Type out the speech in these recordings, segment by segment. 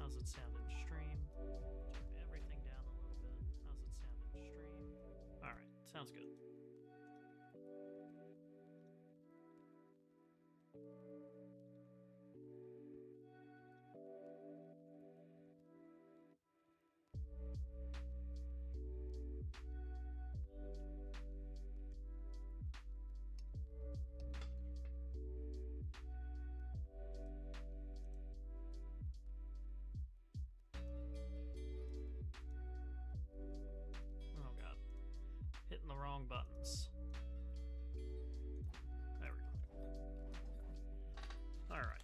How's it sound in stream? Turn everything down a little bit. How's it sound in stream? Alright, sounds good. Oh god. Hitting the wrong buttons. There we go. Alright.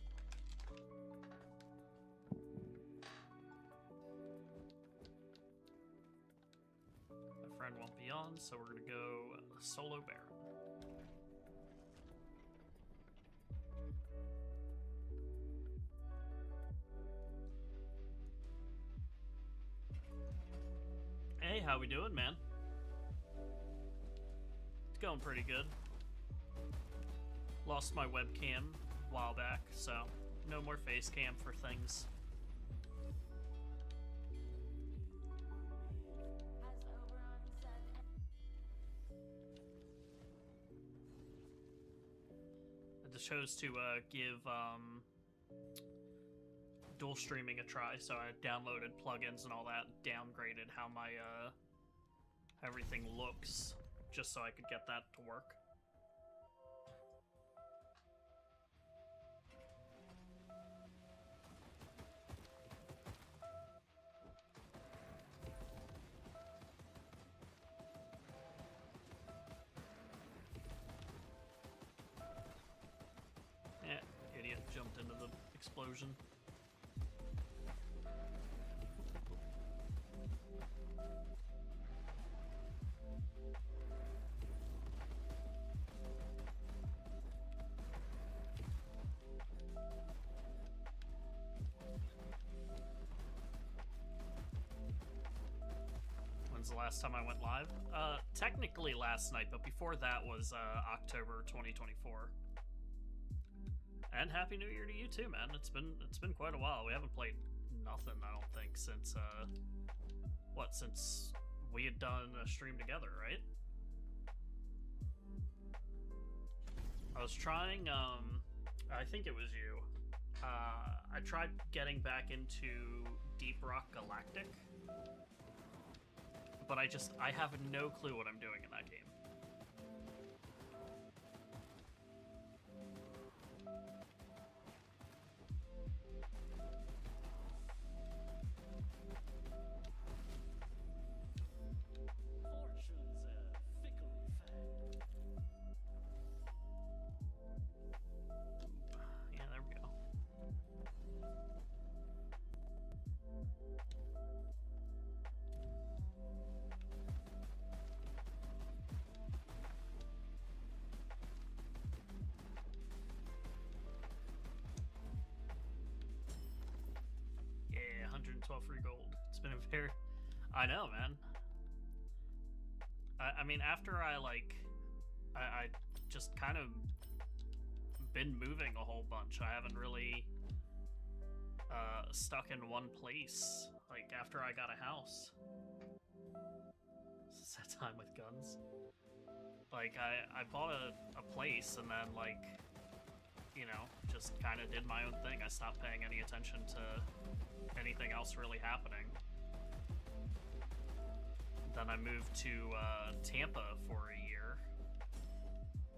My friend won't be on, so we're gonna go solo Baron. Hey, how we doing, man? It's going pretty good. Lost my webcam a while back, so no more face cam for things. I just chose to give dual streaming a try, so I downloaded plugins and all that, downgraded how my everything looks, just so I could get that to work. Yeah, idiot jumped into the explosion. When's the last time I went live? Technically last night, but before that was October 2024. And Happy New Year to you too, man. It's been quite a while. We haven't played nothing, I don't think, since since we had done a stream together, right? I was trying, I think it was you. I tried getting back into Deep Rock Galactic, but I have no clue what I'm doing in that game. Fortune's a fickle fact. Yeah, there we go. Yeah, 112 free gold. It's been a very... I know, man. I mean, after I just kind of been moving a whole bunch. I haven't really stuck in one place, like, after I got a house. It's that time with guns. Like, I bought a place and then, like, you know, just kind of did my own thing. I stopped paying any attention to anything else really happening. Then I moved to Tampa for a year.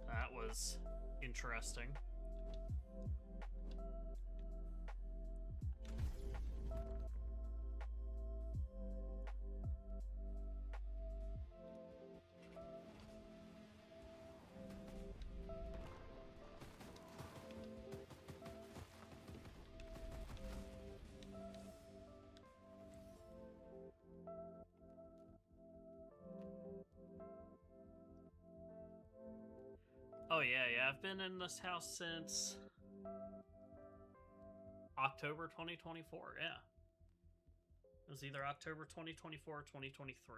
That was interesting. Oh yeah, I've been in this house since October 2024, yeah. It was either October 2024 or 2023.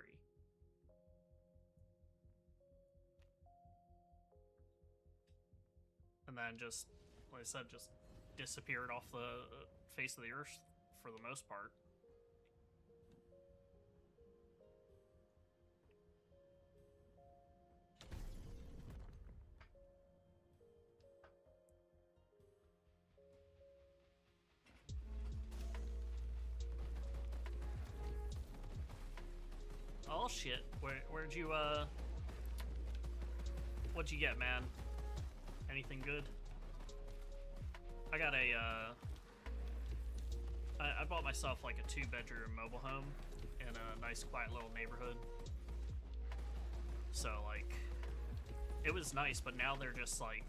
And then just, like I said, just disappeared off the face of the earth for the most part. Oh shit, where'd you, what'd you get, man? Anything good? I got a, I bought myself like a 2-bedroom mobile home in a nice quiet little neighborhood. So like, it was nice, but now they're just like,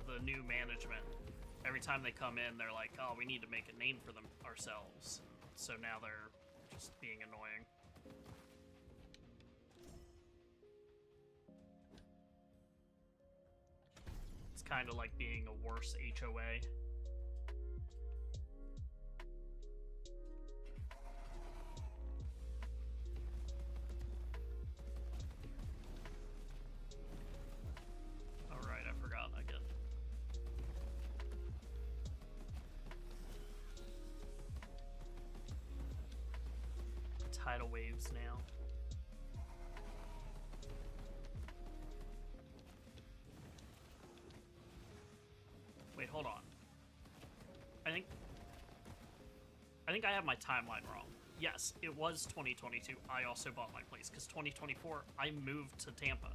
the new management, every time they come in, they're like, oh, we need to make a name for them ourselves. So now they're just being annoying. It's kind of like being a worse HOA. Alright, I forgot again. Tidal waves now. Wait, hold on. I think I have my timeline wrong. Yes, it was 2022. I also bought my place because 2024 I moved to Tampa.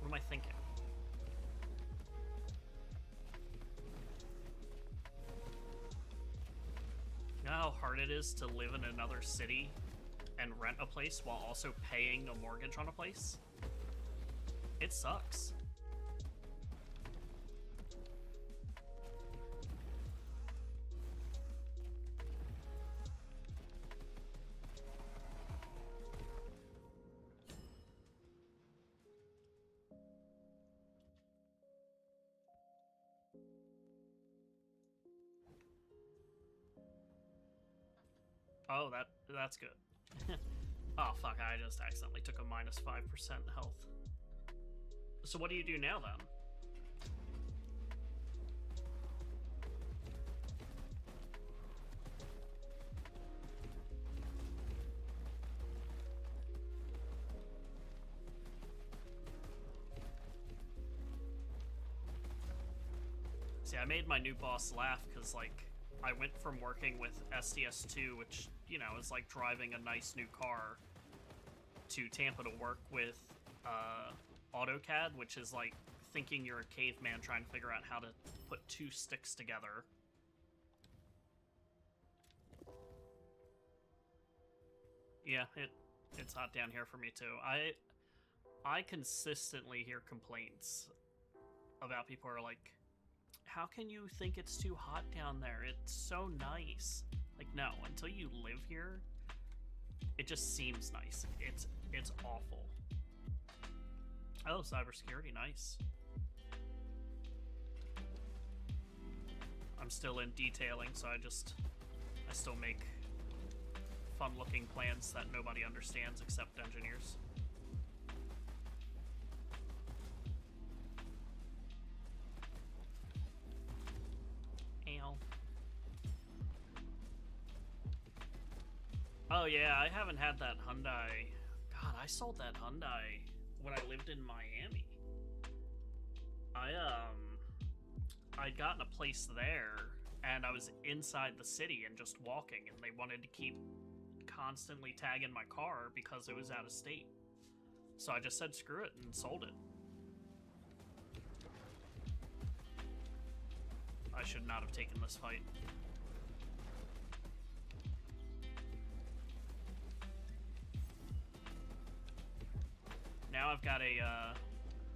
What am I thinking? You know how hard it is to live in another city and rent a place while also paying a mortgage on a place? It sucks. Oh, that's good. Oh, fuck, I just accidentally took a minus 5% health. So what do you do now, then? See, I made my new boss laugh, because, like, I went from working with SDS2, which, you know, is like driving a nice new car, to Tampa to work with AutoCAD, which is like thinking you're a caveman trying to figure out how to put 2 sticks together. Yeah, it's hot down here for me too. I consistently hear complaints about people who are like, how can you think it's too hot down there? It's so nice. Like, no, until you live here, it just seems nice. It's awful. Oh, cybersecurity, nice. I'm still in detailing, so I still make fun-looking plans that nobody understands except engineers. Ow. Oh yeah, I haven't had that Hyundai. God, I sold that Hyundai when I lived in Miami. I'd gotten a place there, and I was inside the city and just walking, and they wanted to keep constantly tagging my car because it was out of state. So I just said screw it and sold it. I should not have taken this fight. Now I've got a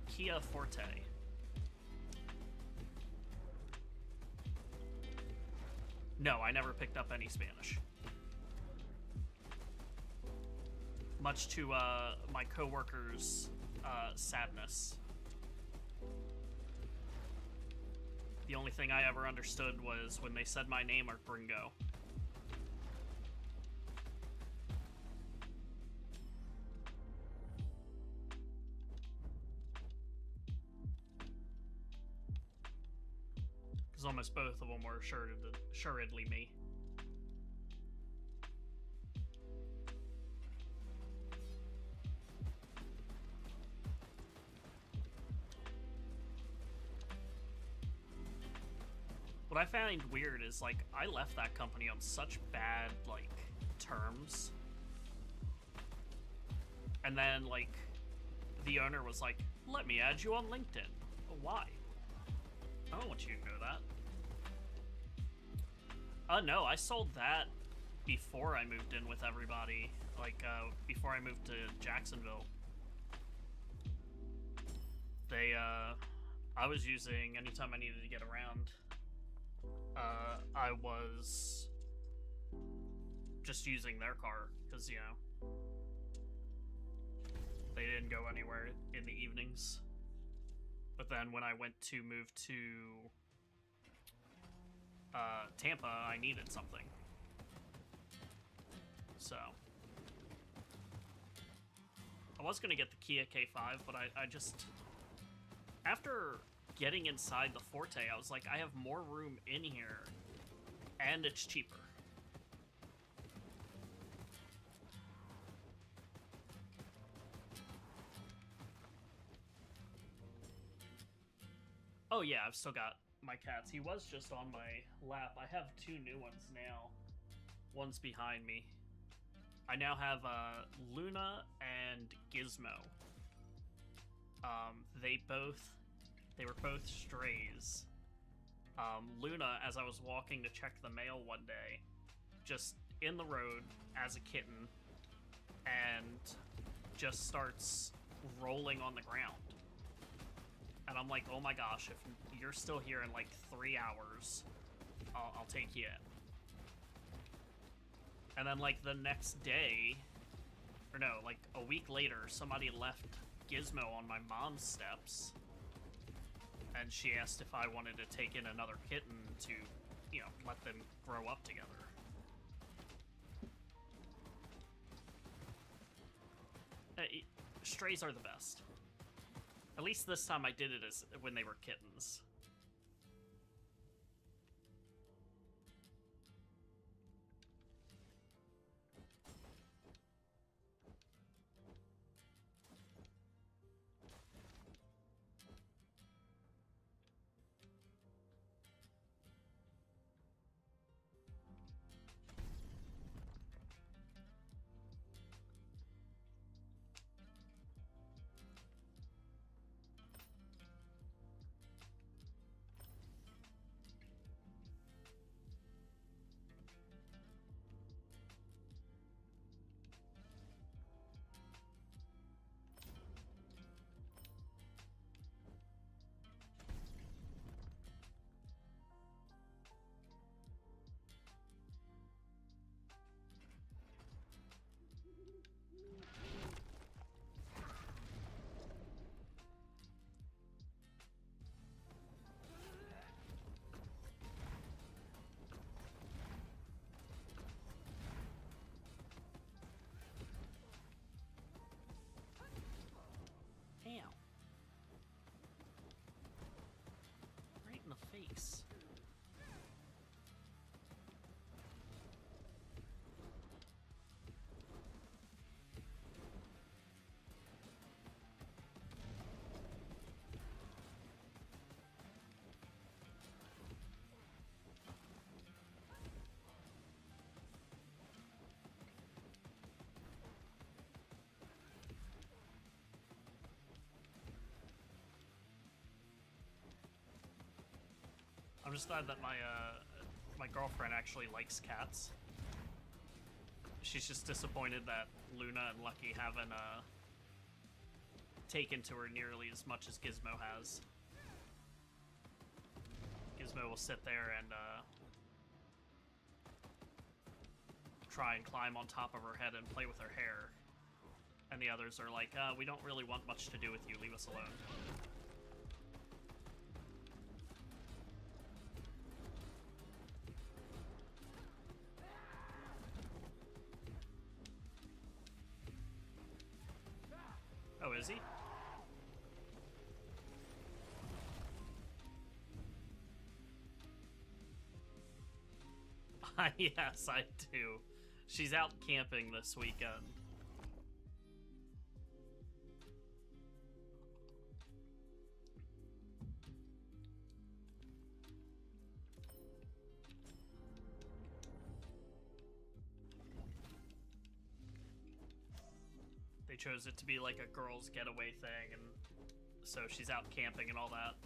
Kia Forte. No, I never picked up any Spanish. Much to my coworkers' sadness. The only thing I ever understood was when they said my name or gringo. Because almost both of them were assuredly me. What I find weird is, like, I left that company on such bad, like, terms. And then, like, the owner was like, let me add you on LinkedIn. Why? I don't want you to know that. No, I sold that before I moved in with everybody. Like, before I moved to Jacksonville. I was using, anytime I needed to get around, I was just using their car, because, you know, they didn't go anywhere in the evenings. But then when I went to move to Tampa, I needed something. So I was going to get the Kia K5, but I just... After getting inside the Forte, I was like, I have more room in here, and it's cheaper. Oh yeah, I've still got my cats. He was just on my lap. I have two new ones now. One's behind me. I now have Luna and Gizmo. They were both strays. Luna, as I was walking to check the mail one day, just in the road as a kitten, and just starts rolling on the ground. And I'm like, oh my gosh, if you're still here in like 3 hours, I'll take you in. And then like the next day, or no, like a week later, somebody left Gizmo on my mom's steps, and she asked if I wanted to take in another kitten to, you know, let them grow up together. Strays are the best. At least this time I did it as when they were kittens. Right in the face. I'm just glad that my girlfriend actually likes cats. She's just disappointed that Luna and Lucky haven't taken to her nearly as much as Gizmo has. Gizmo will sit there and try and climb on top of her head and play with her hair. And the others are like, we don't really want much to do with you, leave us alone. Oh, is he? Yes, I do. She's out camping this weekend. They chose it to be like a girls' getaway thing, and so she's out camping and all that.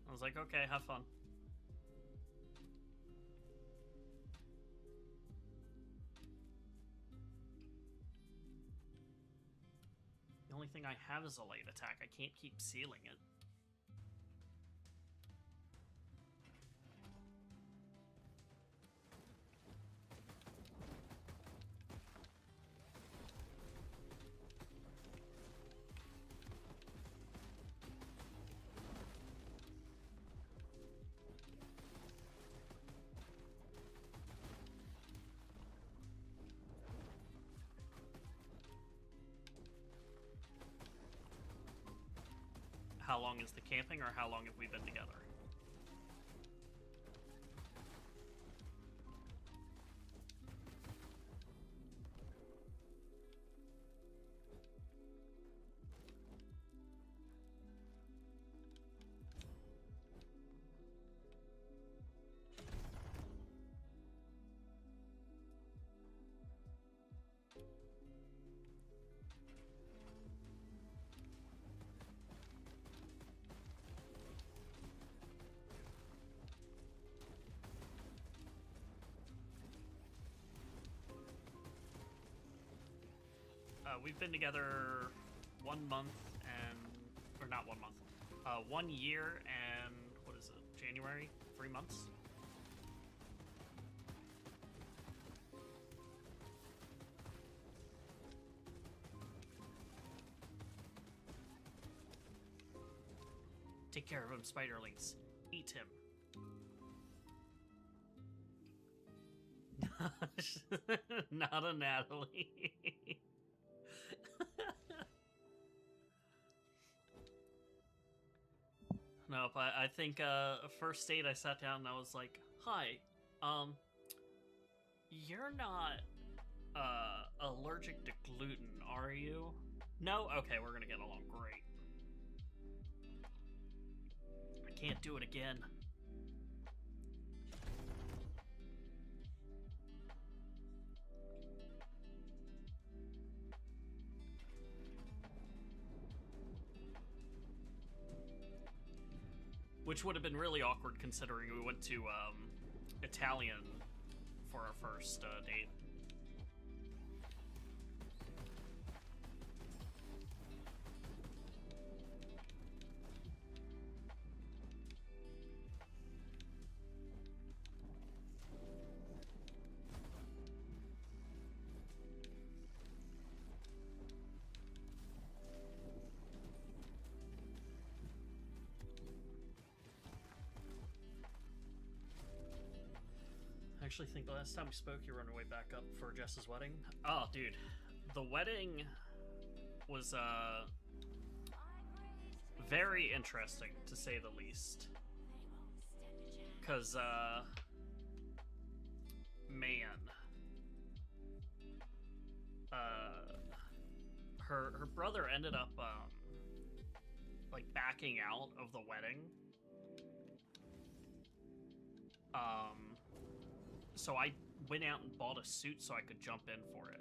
I was like, okay, have fun. The only thing I have is a light attack. I can't keep sealing it. How long is the camping, or how long have we been together? We've been together 1 month and, or not 1 month, 1 year and, what is it, January? 3 months? Take care of him, spiderlings. Eat him. Not a Natalie. Nope, I think first date I sat down and I was like, hi, you're not allergic to gluten, are you? No? Okay, we're gonna get along great. I can't do it again. Which would have been really awkward considering we went to Italian for our first date. I actually think the last time we spoke, you were on your way back up for Jess's wedding. Oh, dude. The wedding was, very interesting, to say the least. Because, man. Her brother ended up, like, backing out of the wedding. So I went out and bought a suit so I could jump in for it.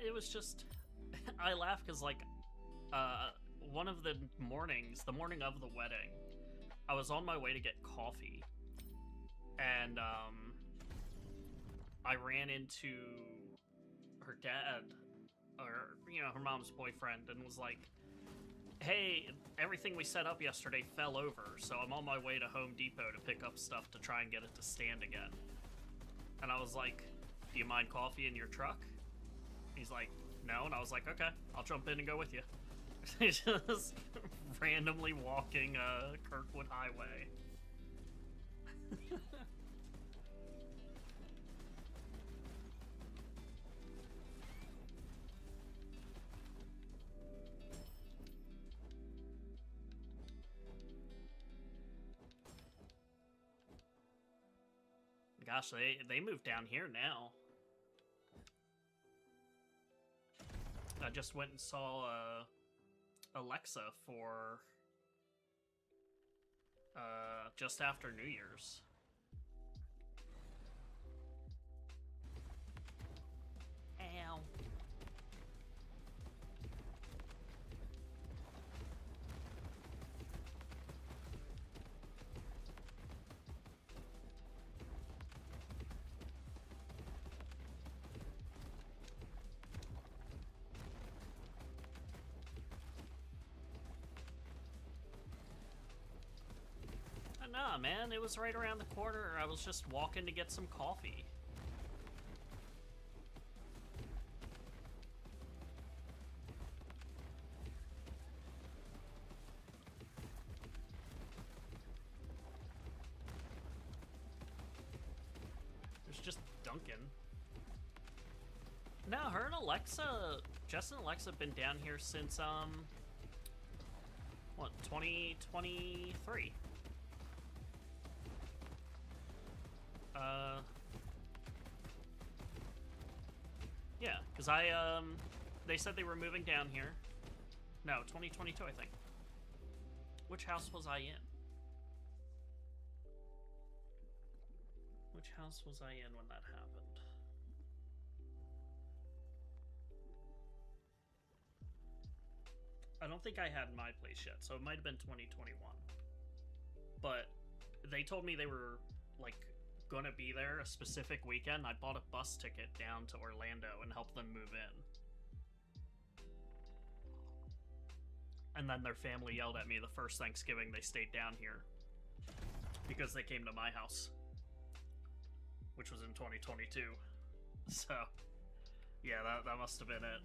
It was just... I laugh because, like, one of the mornings, the morning of the wedding, I was on my way to get coffee, and I ran into her dad, or, you know, her mom's boyfriend, and was like, hey, everything we set up yesterday fell over, so I'm on my way to Home Depot to pick up stuff to try and get it to stand again. And I was like, do you mind coffee in your truck? He's like, no, and I was like, okay, I'll jump in and go with you. Just randomly walking Kirkwood Highway. Gosh, they moved down here now. I just went and saw Alexa for just after New Year's. Ow. Nah, man, it was right around the corner. I was just walking to get some coffee. There's just Duncan. No, her and Alexa, Jess and Alexa have been down here since, what, 2023? Yeah, because they said they were moving down here. No, 2022, I think. Which house was I in? Which house was I in when that happened? I don't think I had my place yet, so it might have been 2021. But they told me they were, like, gonna be there a specific weekend. I bought a bus ticket down to Orlando and helped them move in. And then their family yelled at me the first Thanksgiving they stayed down here because they came to my house, which was in 2022. So, yeah, that must have been it.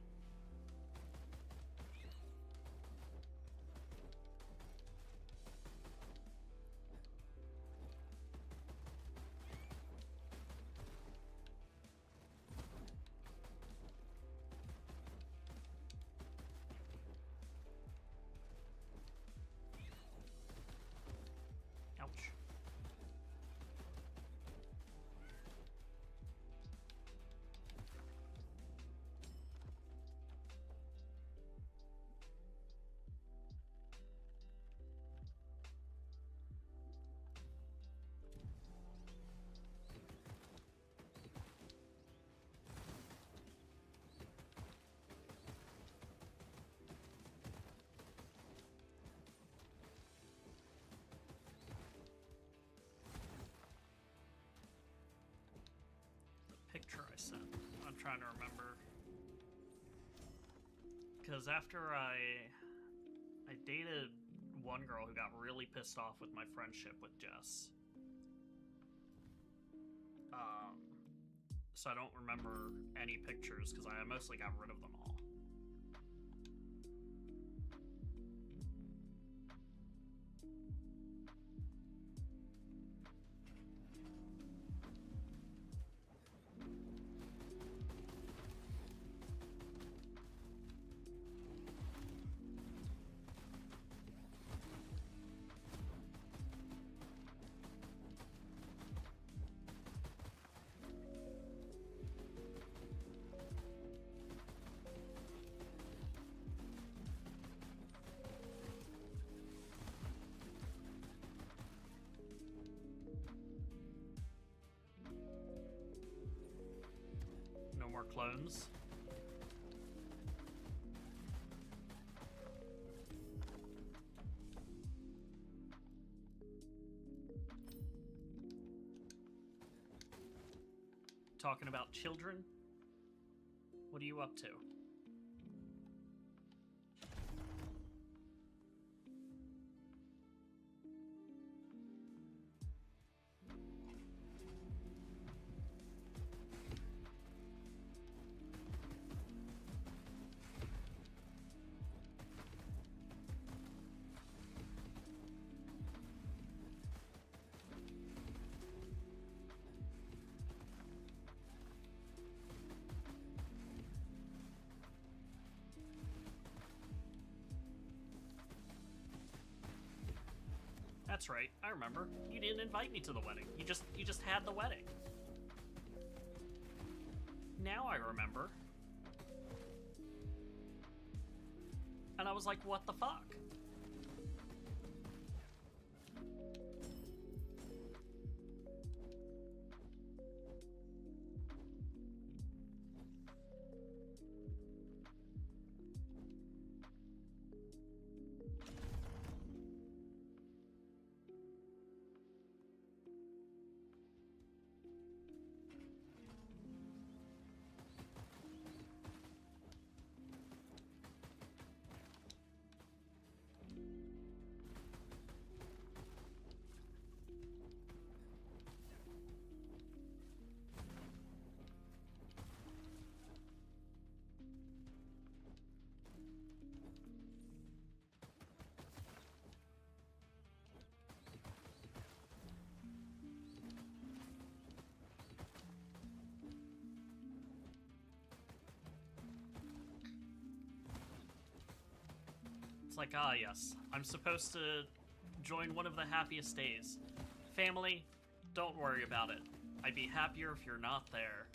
Ouch. Picture I sent. I'm trying to remember. Because after I dated one girl who got really pissed off with my friendship with Jess. So I don't remember any pictures because I mostly got rid of them all. No more clones. Talking about children? What are you up to? That's right, I remember. You didn't invite me to the wedding. You just had the wedding. Now I remember. And I was like, what the fuck? It's like, ah, yes, I'm supposed to join one of the happiest days. Family, don't worry about it. I'd be happier if you're not there.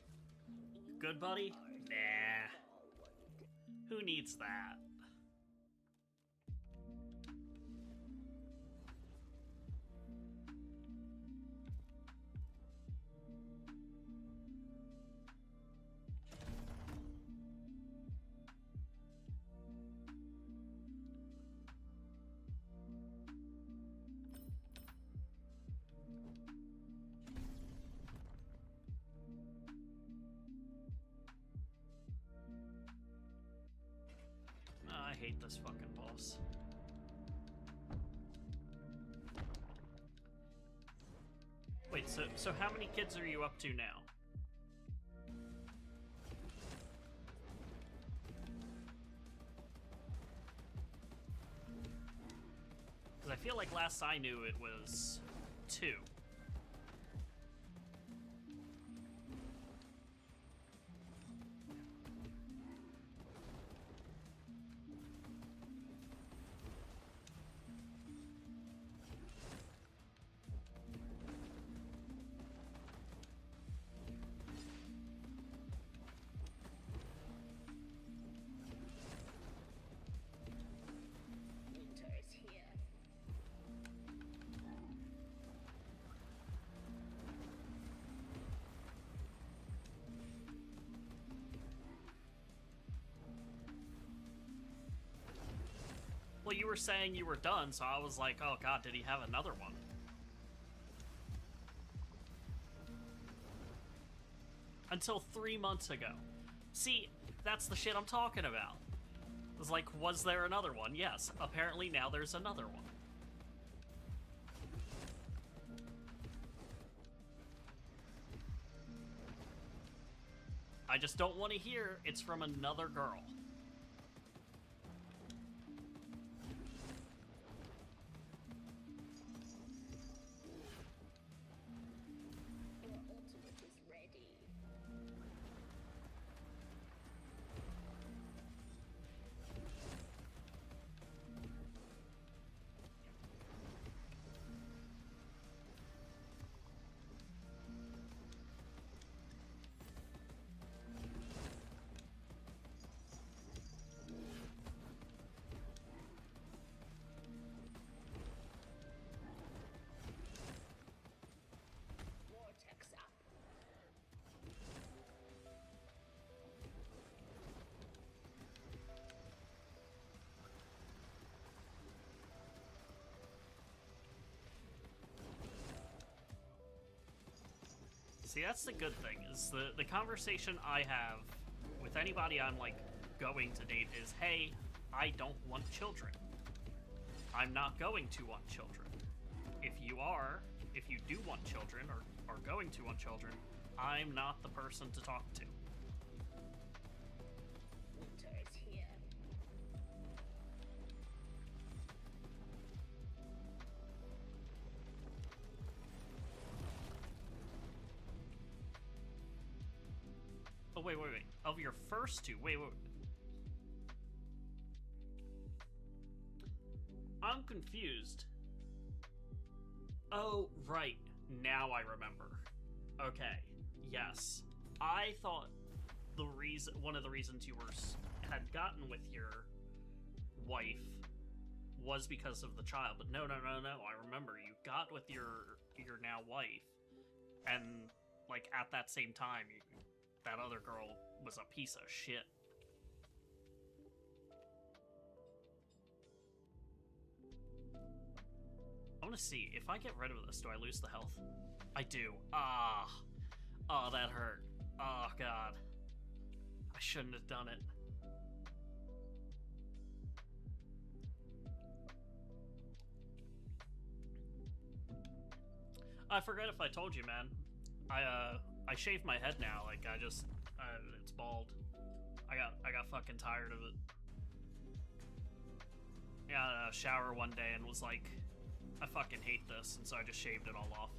Good, buddy? Nah. Who needs that? I hate this fucking boss. Wait, so how many kids are you up to now? Because I feel like last I knew it was 2. Well, you were saying you were done, so I was like, oh god, did he have another one? Until 3 months ago. See, that's the shit I'm talking about. It was like, was there another one? Yes, apparently now there's another one. I just don't want to hear it's from another girl. See, that's the good thing, is the conversation I have with anybody I'm, like, going to date is, hey, I don't want children. I'm not going to want children. If you do want children, or are going to want children, I'm not the person to talk to. Winter is here. Oh, wait. Of your first two, wait. I'm confused. Oh, right. Now I remember. Okay. Yes. I thought one of the reasons you had gotten with your wife was because of the child, but no. I remember you got with your now wife, and like at that same time, that other girl was a piece of shit. I want to see if I get rid of this. Do I lose the health? I do. Oh, that hurt. Oh god, I shouldn't have done it. I forget if I told you, man. I shave my head now. Like it's bald. I got fucking tired of it. I got a shower one day and was like, I fucking hate this, and so I just shaved it all off.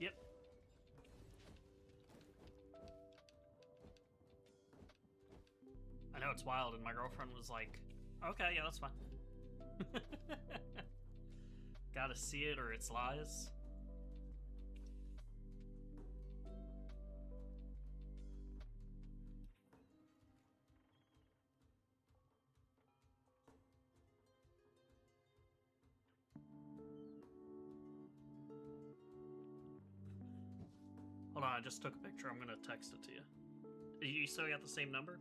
Yep. I know, it's wild, and my girlfriend was like, okay, yeah, that's fine. Gotta see it or it's lies. Hold on, I just took a picture. I'm gonna text it to you. You still got the same number?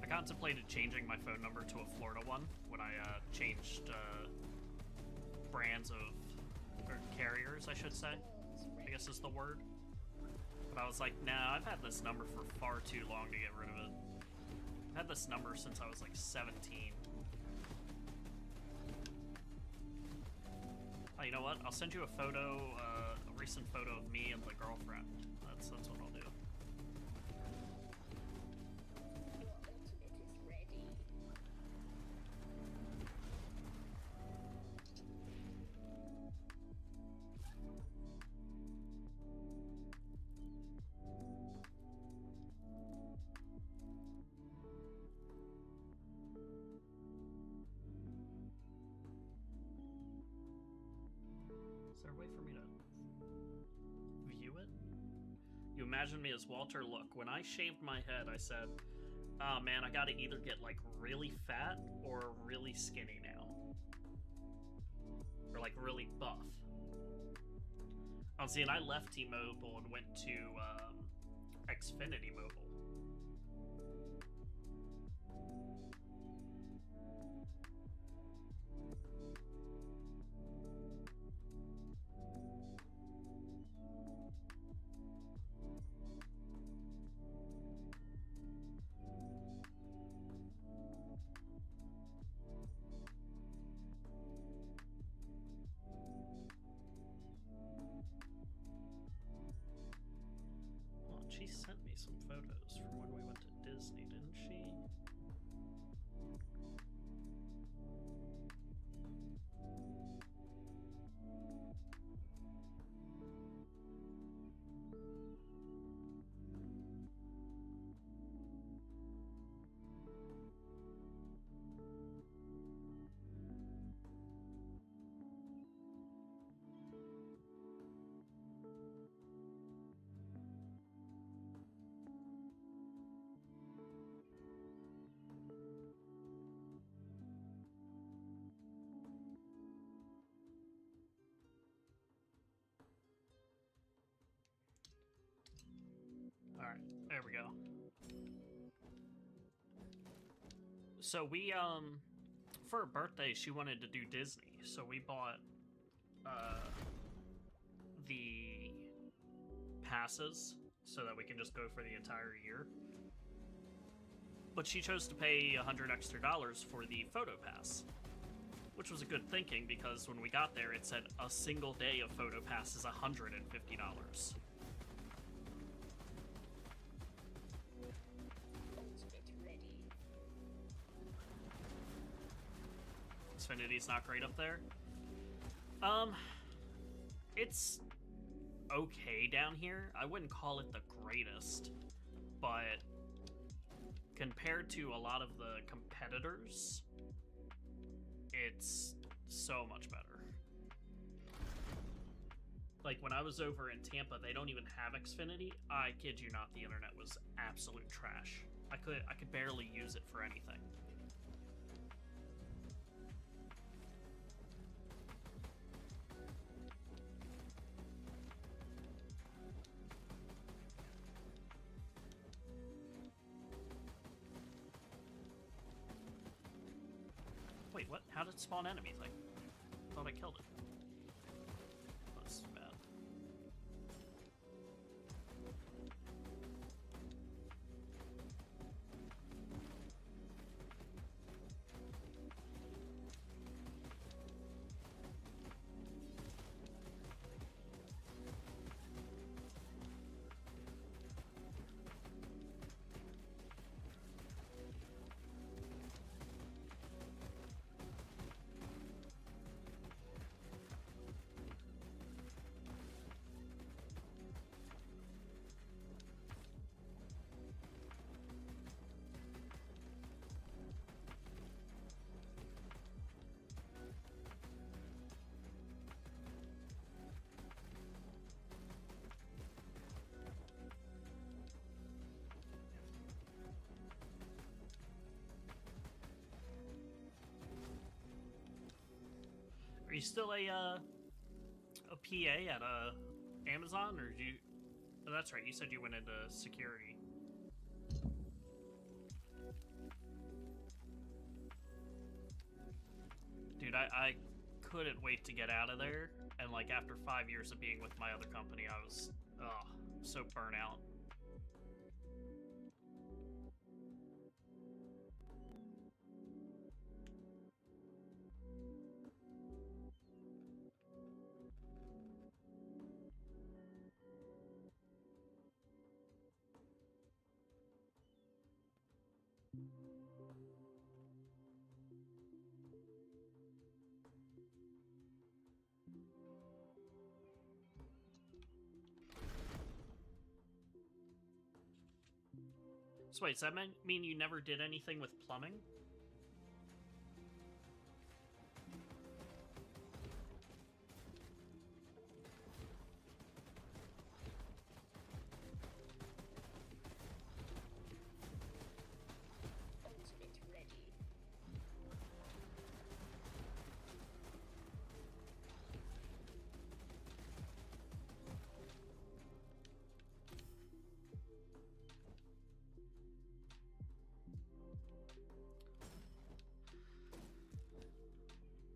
I contemplated changing my phone number to a Florida one when I changed brands of, or carriers, I should say, I guess is the word. But I was like, nah, I've had this number for far too long to get rid of it. I've had this number since I was like 17. Oh, you know what? I'll send you a photo, a recent photo of me and the girlfriend. That's what I'll do. Is there a way for me to view it? You imagine me as Walter. Look, when I shaved my head, I said, oh man, I gotta either get like really fat or really skinny now. Or like really buff. Oh, see, and I left T-Mobile and went to Xfinity Mobile. She sent me some photos from Alright, there we go. So we, for her birthday, she wanted to do Disney, so we bought, the passes so that we can just go for the entire year. But she chose to pay $100 extra for the photo pass, which was a good thinking because when we got there, it said a single day of photo pass is $150. Xfinity's not great up there. It's okay down here. I wouldn't call it the greatest, but compared to a lot of the competitors, it's so much better. Like when I was over in Tampa, they don't even have Xfinity. I kid you not, the internet was absolute trash. I could barely use it for anything. Wait, what? How did it spawn enemies? I thought I killed it. That's bad. Are you still a PA at Amazon, or do you? Oh, that's right. You said you went into security. Dude, I couldn't wait to get out of there, and like after 5 years of being with my other company, I was so burnt out. So wait, does that mean you never did anything with plumbing?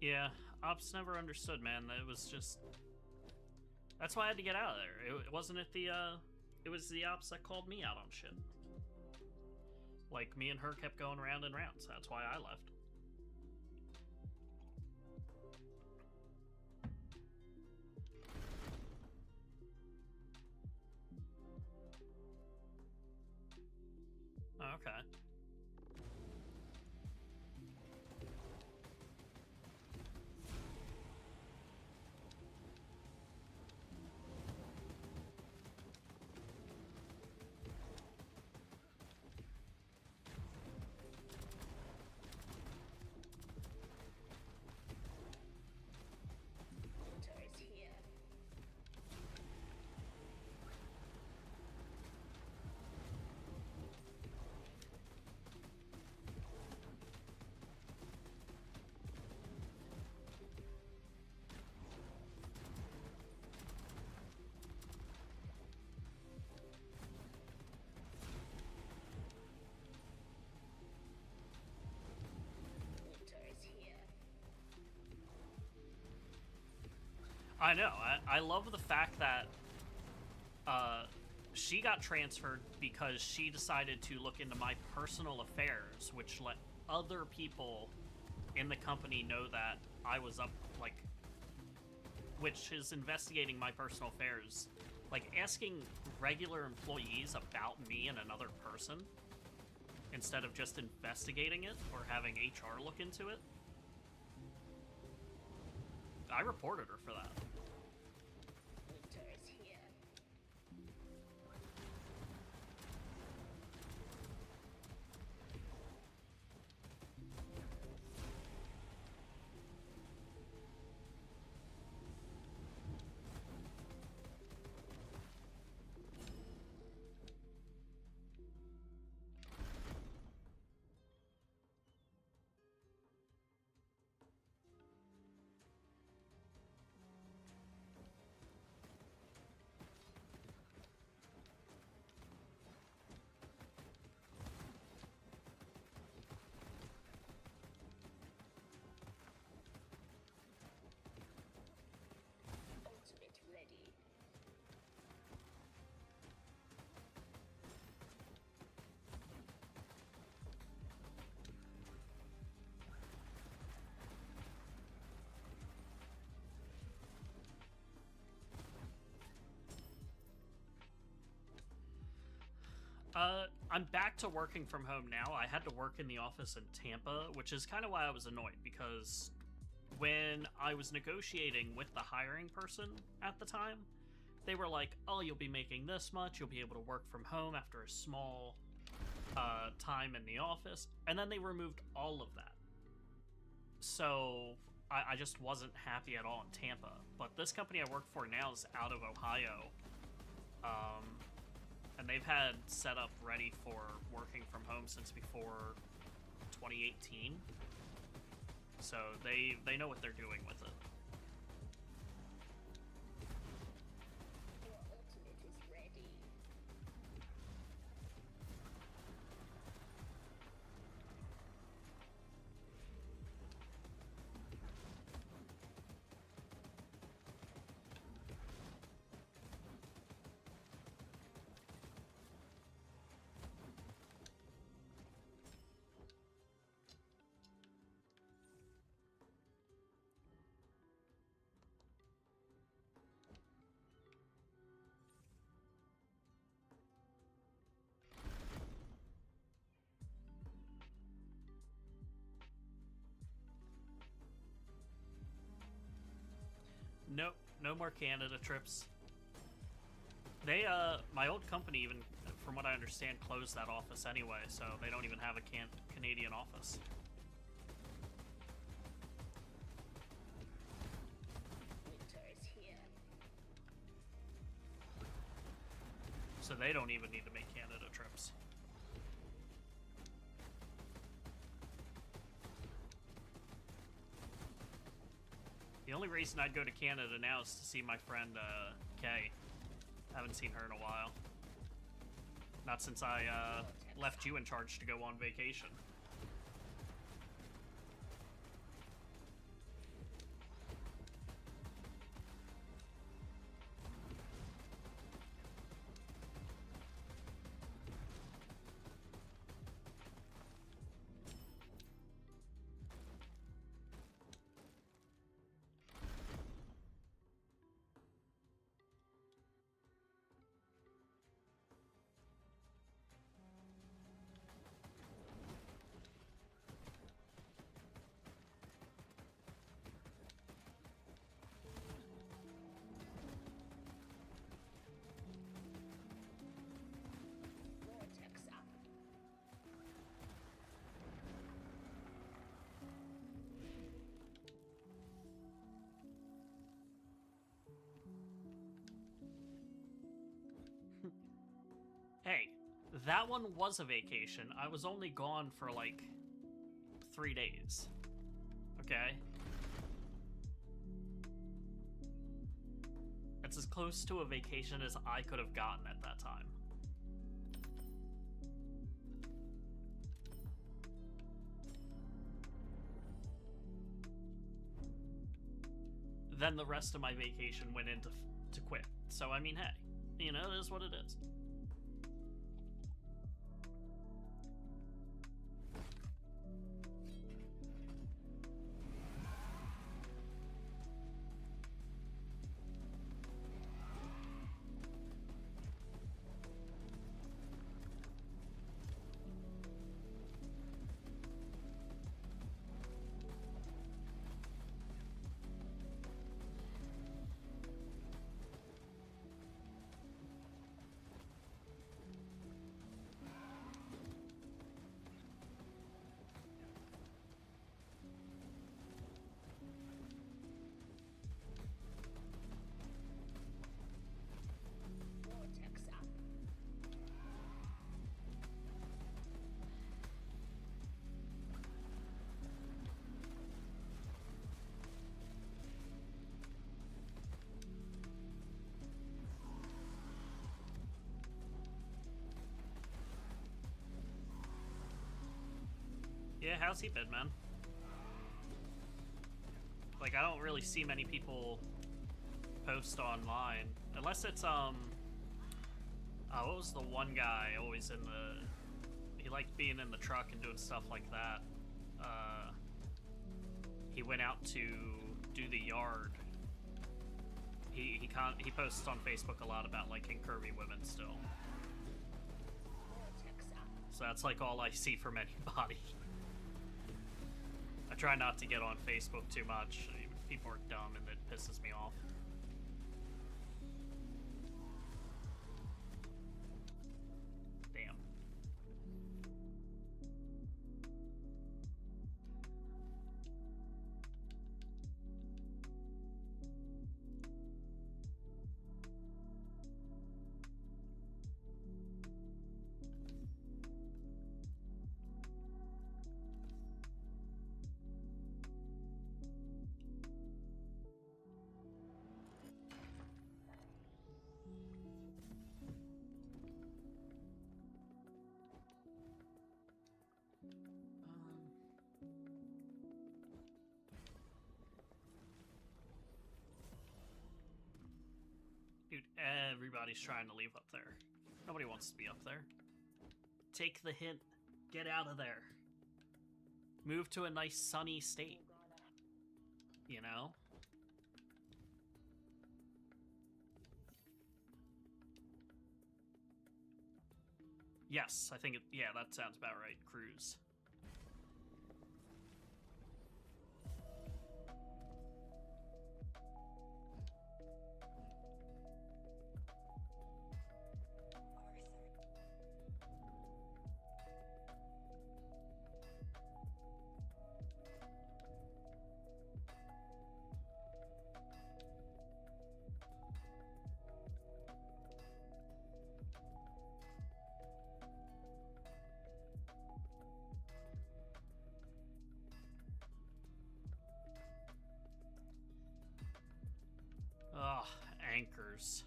Yeah, ops never understood, man. It was just... That's why I had to get out of there. It wasn't at the, It was the ops that called me out on shit. Like, me and her kept going round and round, so that's why I left. Oh, okay. I know. I love the fact that she got transferred because she decided to look into my personal affairs, which let other people in the company know that I was up, like, which is investigating my personal affairs. Like, asking regular employees about me and another person instead of just investigating it or having HR look into it. I reported her for that. Winter is here. Ultimate ready. I'm back to working from home now. I had to work in the office in Tampa, which is kind of why I was annoyed, because when I was negotiating with the hiring person at the time, they were like, oh, you'll be making this much, you'll be able to work from home after a small time in the office, and then they removed all of that. So I just wasn't happy at all in Tampa. But this company I work for now is out of Ohio. And they've had set up ready for working from home since before 2018. So they know what they're doing with it. Your ultimate is ready. Nope, no more Canada trips. They, my old company even, from what I understand, closed that office anyway, so they don't even have a Canadian office. Winter is here. So they don't even need to make Canada trips. The only reason I'd go to Canada now is to see my friend, Kay. Haven't seen her in a while. Not since I, left you in charge to go on vacation. Vortex up. Hey, that one was a vacation. I was only gone for like 3 days. Okay? It's as close to a vacation as I could have gotten at that time. then the rest of my vacation went into to quit. So I mean, hey, you know, it is what it is. Vortex up. Yeah, how's he been, man? Like, I don't really see many people post online. Unless it's, what was the one guy always in the... He liked being in the truck and doing stuff like that. He went out to do the yard. He posts on Facebook a lot about liking curvy women still. Vortex up. So that's like all I see from anybody. I try not to get on Facebook too much. I mean, people are dumb and it pisses me off. Damn. Dude, everybody's trying to leave up there. Nobody wants to be up there. Take the hint. Get out of there. Move to a nice sunny state. You know? Yes, I think it... Yeah, that sounds about right. Cruise. Ugh, anchors.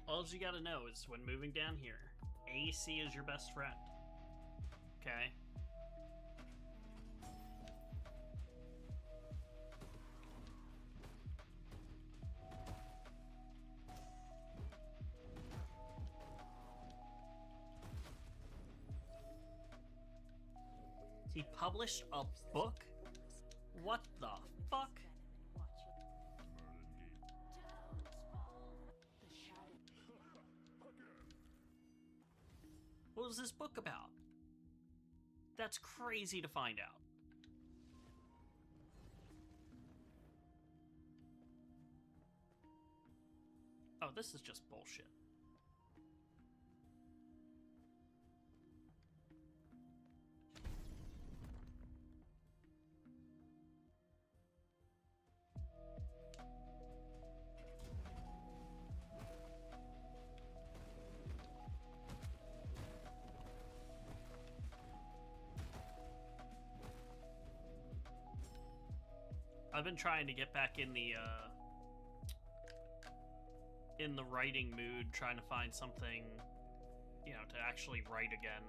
All you gotta know is when moving down here, AC is your best friend. Okay? He published a book? What the fuck? What was this book about? That's crazy to find out. Oh, this is just bullshit. I've been trying to get back in the in the writing mood, trying to find something, you know, to actually write again.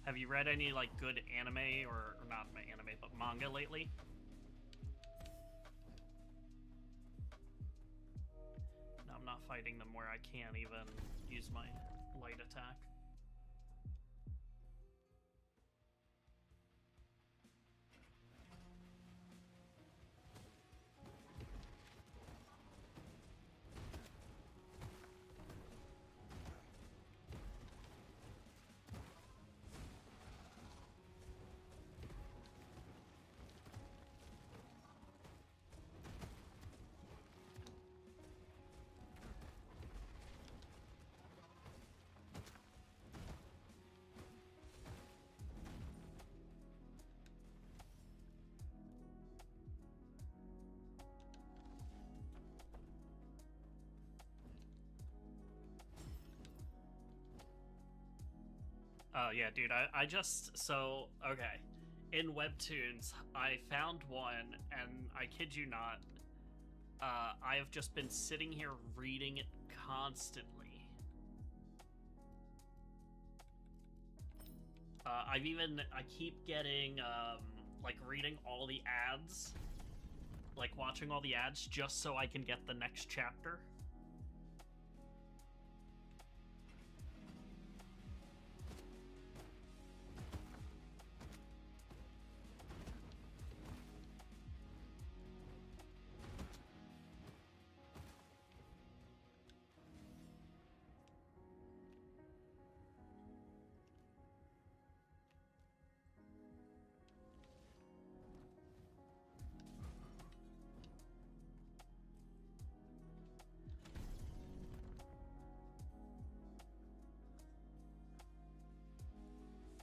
Have you read any, like, good anime, or not anime, but manga lately? No, I'm not fighting them where I can't even use my light attack. Oh, yeah, dude, I just, so, okay. In Webtoons, I found one, and I kid you not, I have just been sitting here reading it constantly. I keep getting, like, reading all the ads, like, watching all the ads just so I can get the next chapter.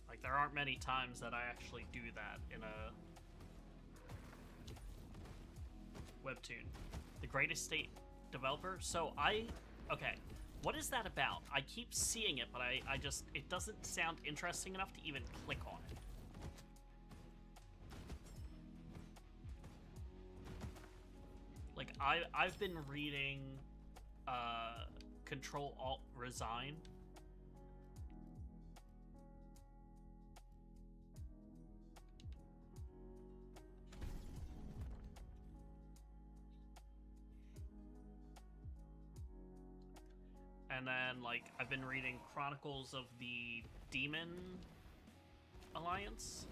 Like, there aren't many times that I actually do that in a webtoon. The greatest state developer? So okay, what is that about? I keep seeing it, but I just, it doesn't sound interesting enough to even click on it. Like, I've been reading, Control-Alt-Resign. And then, like, I've been reading Chronicles of the Demon Alliance.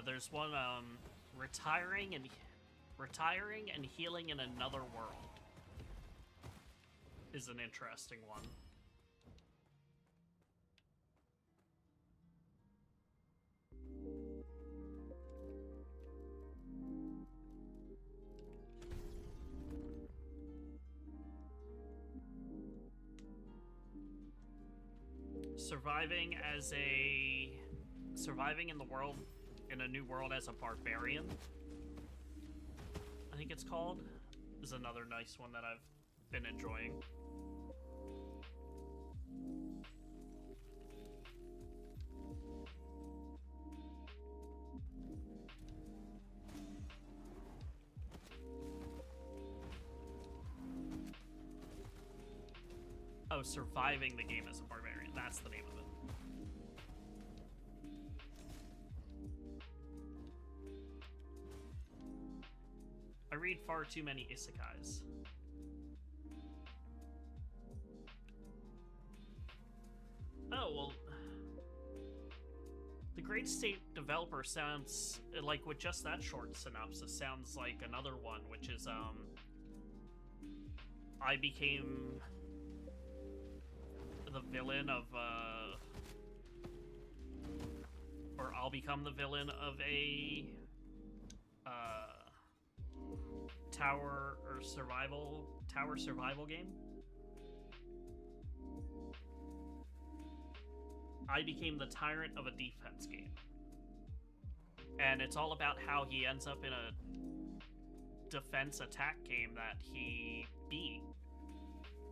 There's one, retiring and healing in another world is an interesting one. Surviving in the world, in a new world as a barbarian, I think it's called, is another nice one that I've been enjoying. Oh, surviving the game as a barbarian, that's the name of it. I read far too many isekais. Oh, well... Great State Developer sounds like, with just that short synopsis, sounds like another one, which is I became the villain of or I'll become the villain of a tower survival game. I became the tyrant of a defense game. And it's all about how he ends up in a defense attack game that he beat.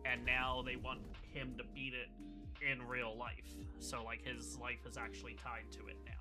And now they want him to beat it in real life. So, like, his life is actually tied to it now.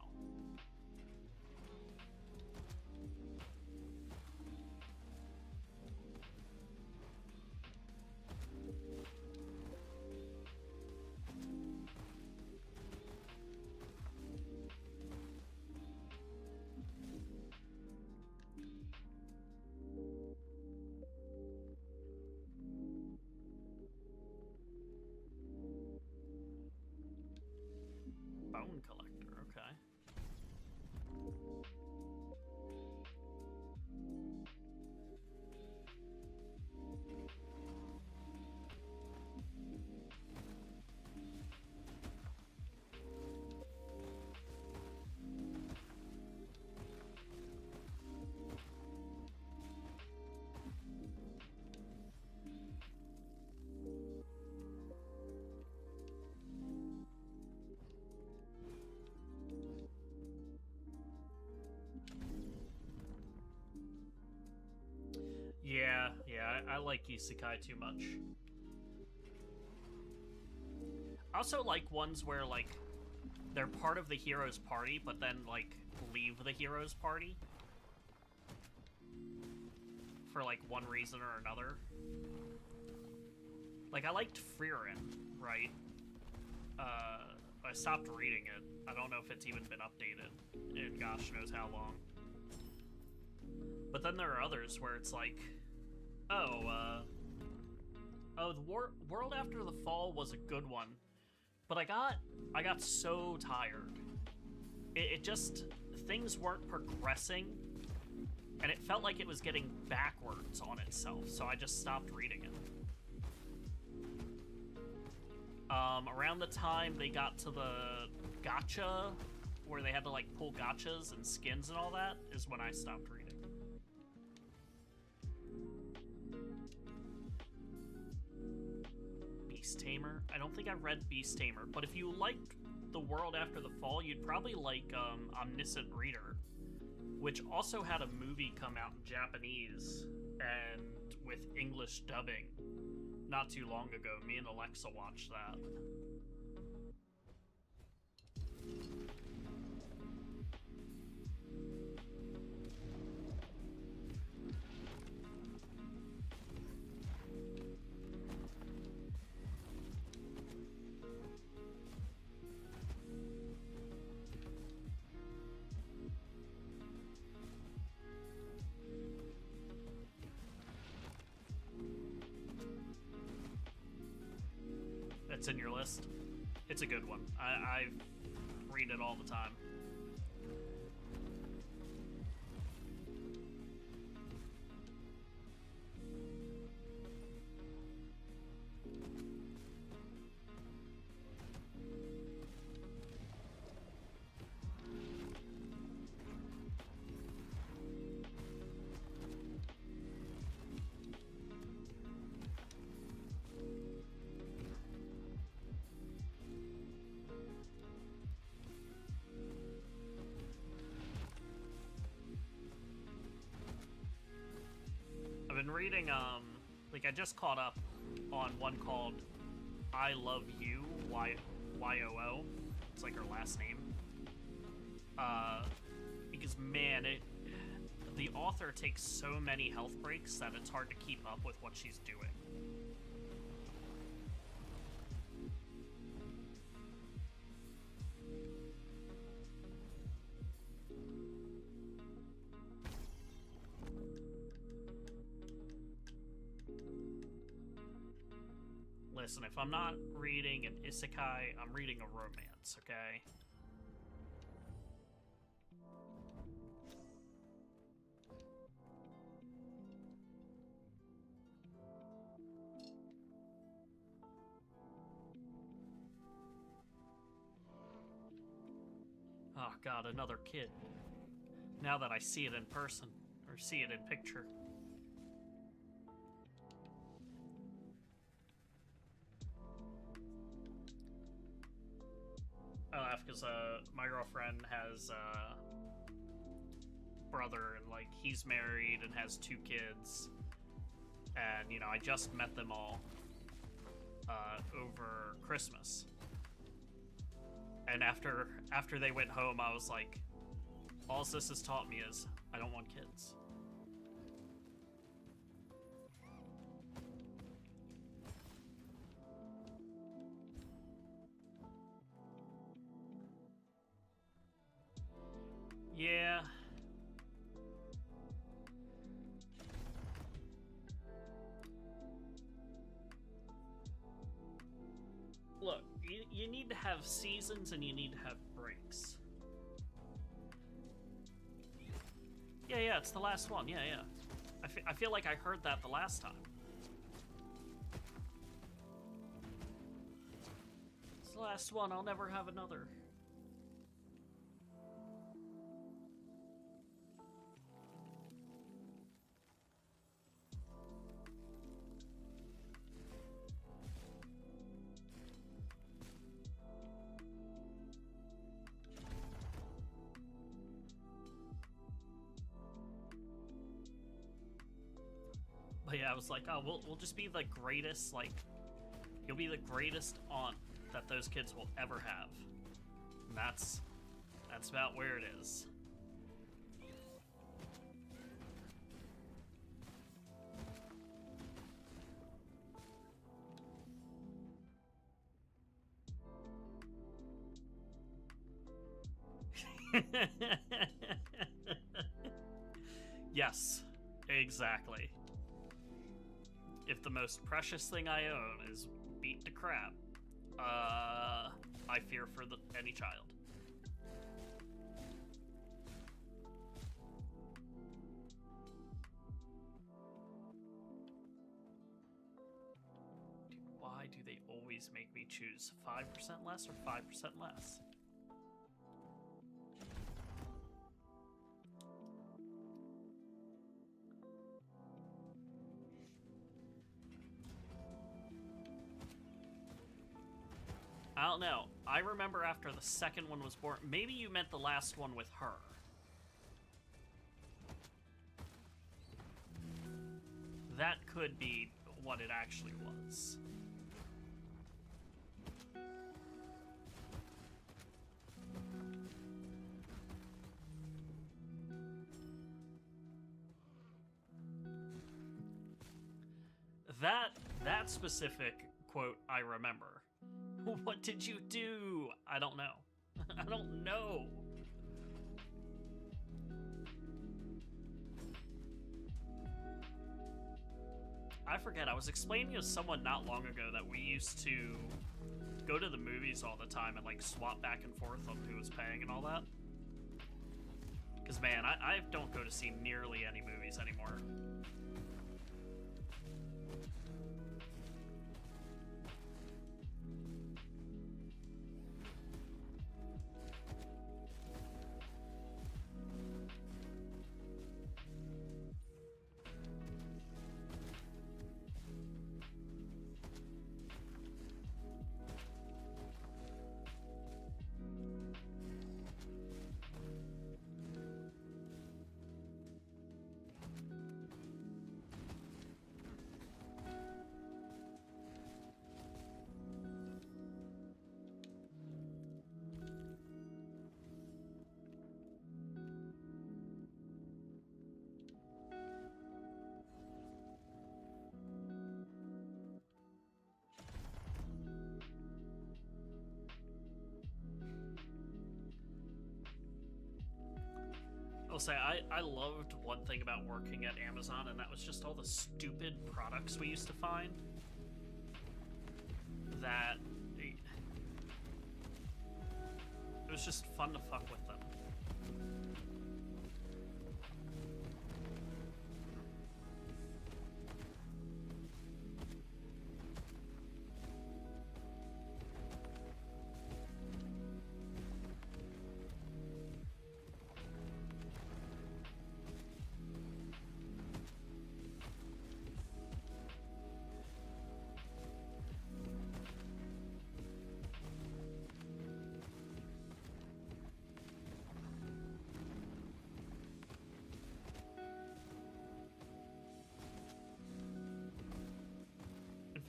Bone collector, okay. Yeah, I like isekai too much. I also like ones where, like, they're part of the hero's party, but then, like, leave the hero's party for, like, one reason or another. Like, I liked Frieren, right? I stopped reading it. I don't know if it's even been updated in gosh knows how long. But then there are others where it's like, oh, the World After the Fall was a good one, but I got so tired. It just, things weren't progressing, and it felt like it was getting backwards on itself, so I just stopped reading it. Around the time they got to the gacha, where they had to, like, pull gachas and skins and all that, is when I stopped reading. Beast Tamer? I don't think I've read Beast Tamer, but if you liked The World After the Fall, you'd probably like Omniscient Reader, which also had a movie come out in Japanese and with English dubbing not too long ago. Me and Alexa watched that. It's in your list. It's a good one. I read it all the time. I've been reading, like, I just caught up on one called I Love You, Y-O-O. It's like her last name. Because, man, the author takes so many health breaks that it's hard to keep up with what she's doing. Listen, if I'm not reading an isekai, I'm reading a romance, okay? oh god, another kid. Now that I see it in person, or see it in picture. I laugh because my girlfriend has a brother, and like he's married and has 2 kids, and you know I just met them all over Christmas, and after they went home, I was like, all this has taught me is I don't want kids. Yeah. Look, you need to have seasons and you need to have breaks. Yeah, it's the last one. Yeah. I feel like I heard that the last time. It's the last one. I'll never have another. But yeah, I was like, oh, we'll just be the greatest, like, you'll be the greatest aunt that those kids will ever have. And that's about where it is. Yes, exactly. If the most precious thing I own is beat to crap, I fear for any child. Dude, why do they always make me choose 5% less or 5% less? I don't know. I remember after the second one was born, maybe you meant the last one with her. That could be what it actually was. That specific quote I remember. What did you do? I don't know. I don't know. I forget. I was explaining to someone not long ago that we used to go to the movies all the time and like swap back and forth on who was paying and all that. Because man, I don't go to see nearly any movies anymore. I'll say I loved one thing about working at Amazon, and that was just all the stupid products we used to find that it was just fun to fuck with them.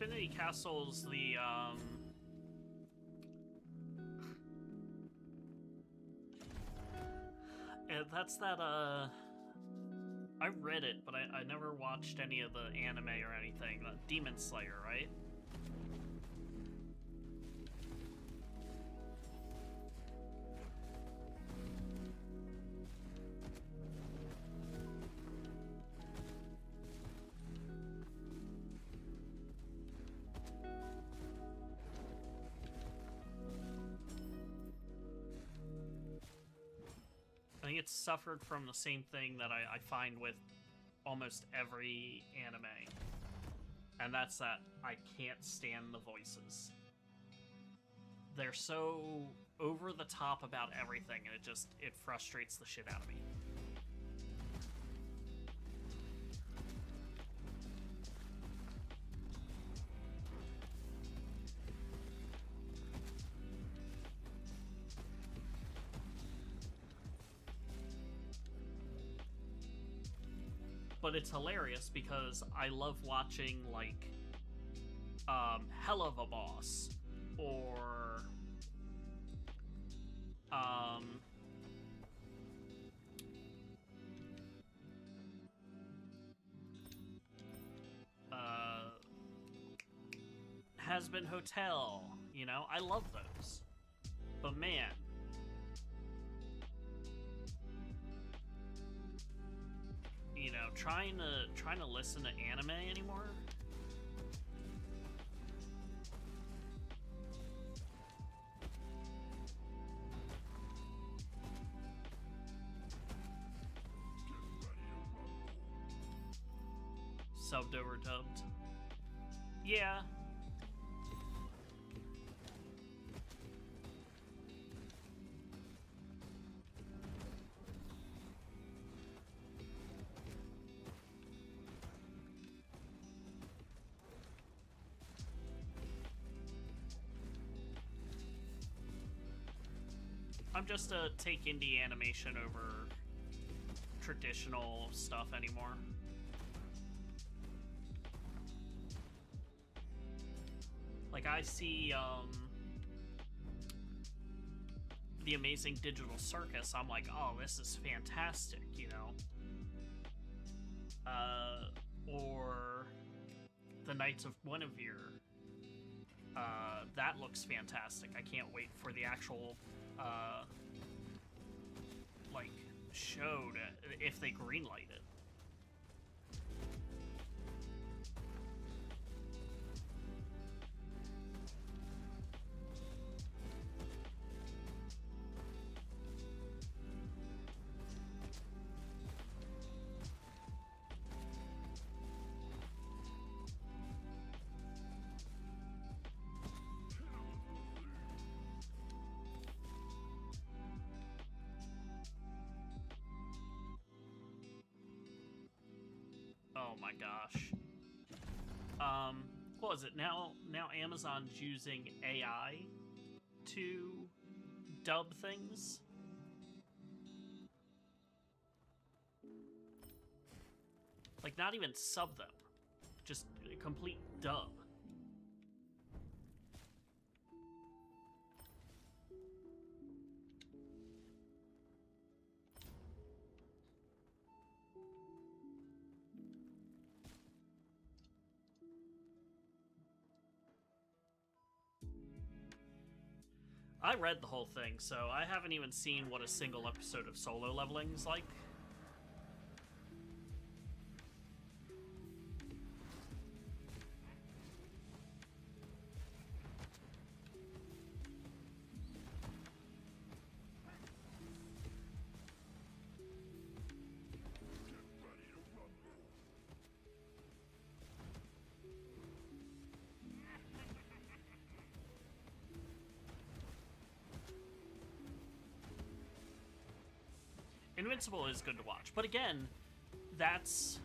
Infinity Castle's the, that's that, I read it, but I never watched any of the anime or anything. Demon Slayer, right? I think it's suffered from the same thing that I find with almost every anime. And that's that I can't stand the voices. They're so over the top about everything, and it frustrates the shit out of me. But it's hilarious because I love watching, like, Hell of a Boss, or, Has Been Hotel, you know? I love those. But man, you know, trying to listen to anime anymore. Subbed over dubbed. Yeah. I'm just take indie animation over traditional stuff anymore. Like, I see The Amazing Digital Circus, I'm like, oh, this is fantastic, you know? Or The Knights of Guinevere. That looks fantastic. I can't wait for the actual, like, show to, if they greenlight it. Oh my gosh. What was it? Now Amazon's using AI to dub things? Like, not even sub them. Just a complete dub. I read the whole thing, so I haven't even seen what a single episode of Solo Leveling's like. Invincible is good to watch, but again, it's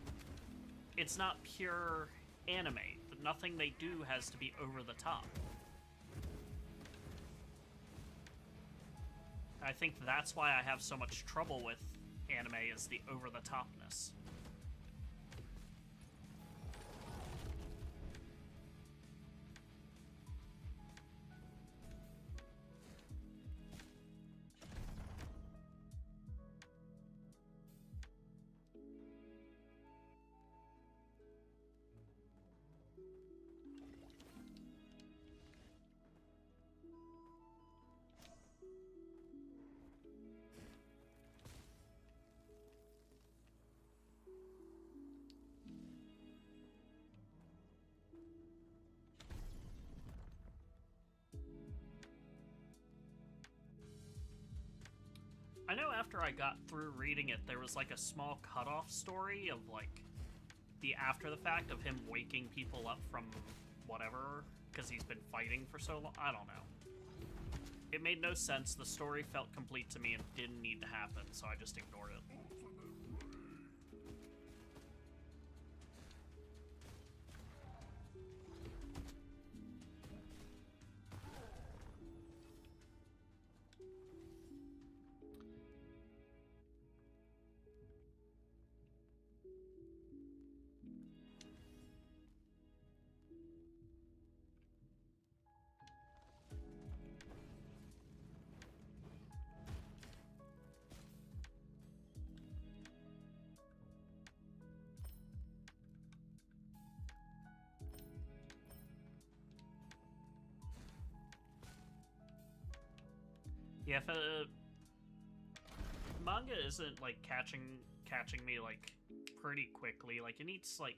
not pure anime. Nothing they do has to be over the top. I think that's why I have so much trouble with anime, is the over the topness. I know after I got through reading it, there was like a small cutoff story of like the after the fact of him waking people up from whatever because he's been fighting for so long. I don't know. It made no sense. The story felt complete to me and didn't need to happen, so I just ignored it. Yeah, if manga isn't like catching me like pretty quickly, like it needs like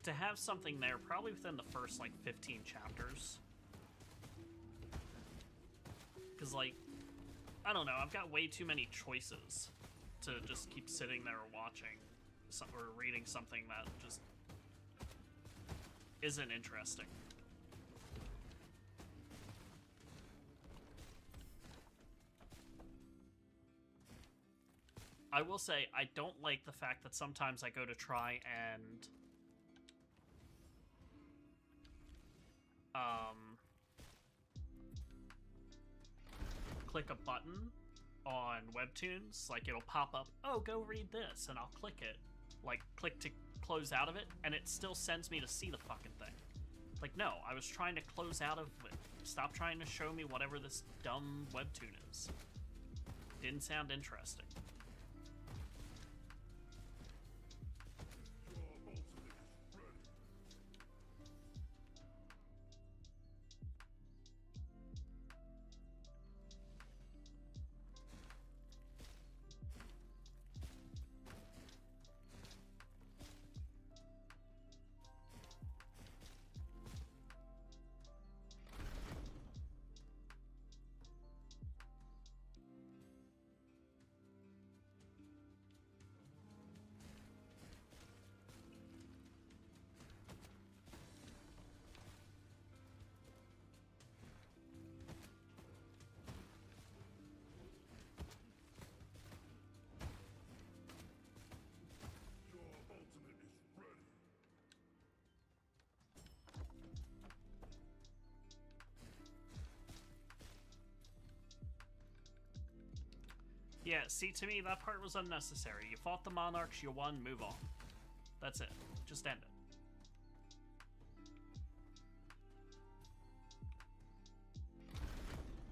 to have something there probably within the first like 15 chapters. Cause like I don't know, I've got way too many choices to just keep sitting there watching or reading something that just isn't interesting. I will say, I don't like the fact that sometimes I go to try and click a button on webtoons, like it'll pop up, oh, go read this, and I'll click it, like click to close out of it, and it still sends me to see the fucking thing. Like, no, I was trying to close out of it. Stop trying to show me whatever this dumb webtoon is. Didn't sound interesting. Yeah, see, to me, that part was unnecessary. You fought the monarchs, you won, move on. That's it. Just end it.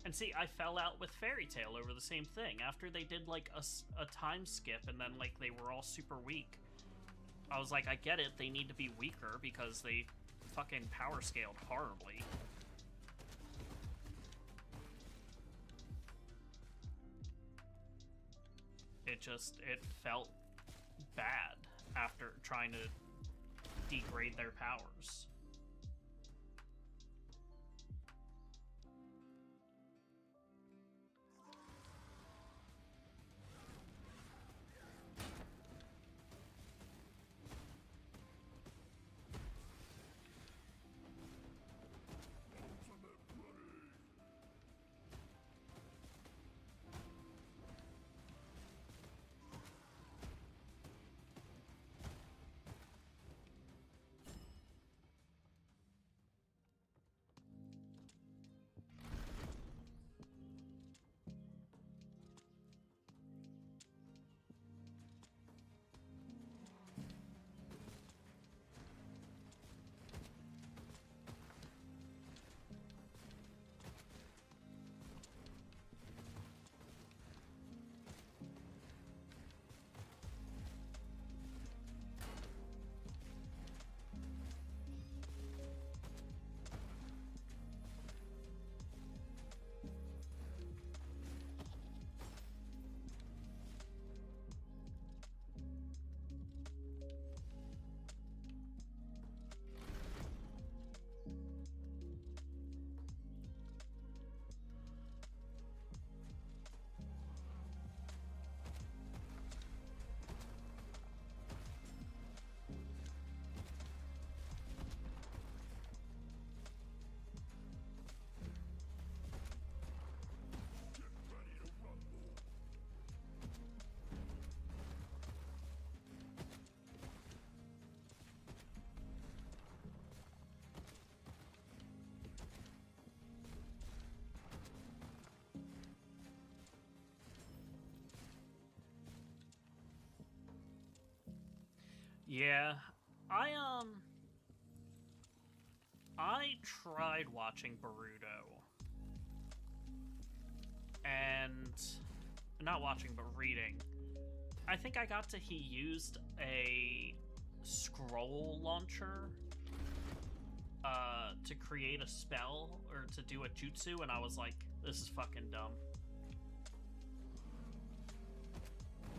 And see, I fell out with Fairy Tail over the same thing. After they did, like, a time skip and then, like, they were all super weak. I was like, I get it, they need to be weaker because they fucking power scaled horribly. It felt bad after trying to degrade their powers. Yeah, I I tried watching Boruto, and not watching but reading. I think I got to he used a scroll launcher to create a spell or to do a jutsu, and I was like, this is fucking dumb.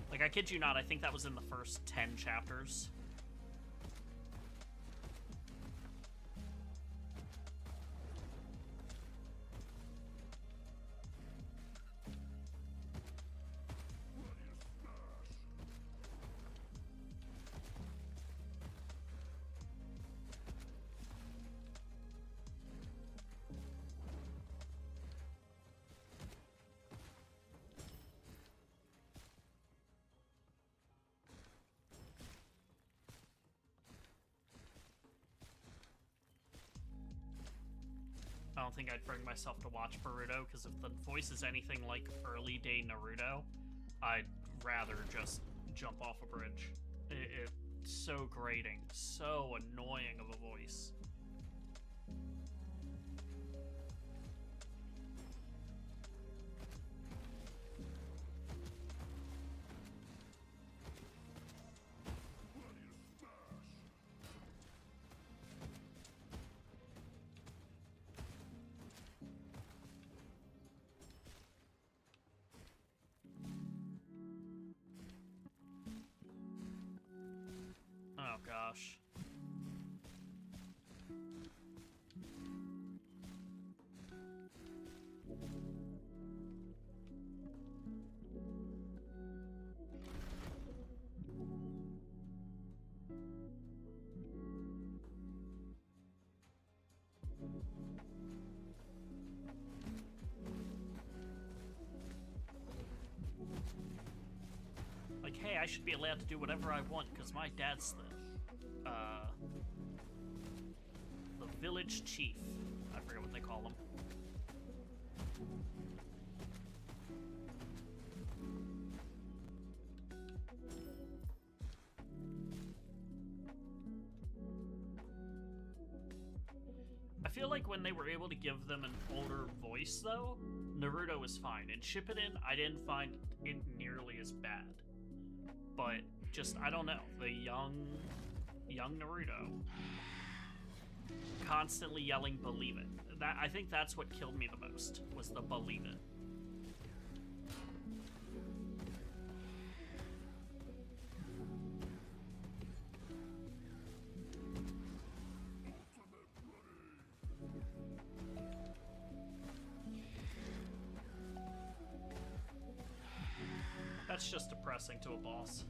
Like, I kid you not, I think that was in the first 10 chapters. I don't think I'd bring myself to watch Boruto, because if the voice is anything like early day Naruto, I'd rather just jump off a bridge. It's so grating, so annoying of a voice. Oh gosh. Like, hey, I should be allowed to do whatever I want because my dad's the village chief. I forget what they call him. I feel like when they were able to give them an older voice, though, Naruto was fine. In Shippuden, I didn't find it nearly as bad. But just, I don't know, the young Naruto constantly yelling "believe it." I think that's what killed me the most, was the "believe it." That's just depressing to a boss.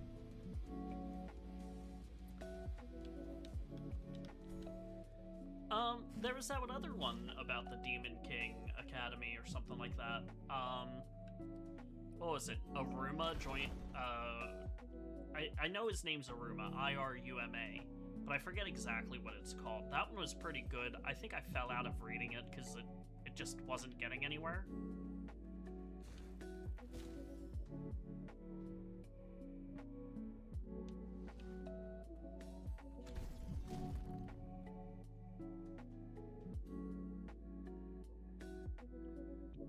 There was that other one about the Demon King Academy or something like that. What was it? Aruma joint. I know his name's Aruma, Iruma, but I forget exactly what it's called. That one was pretty good. I think I fell out of reading it because it just wasn't getting anywhere.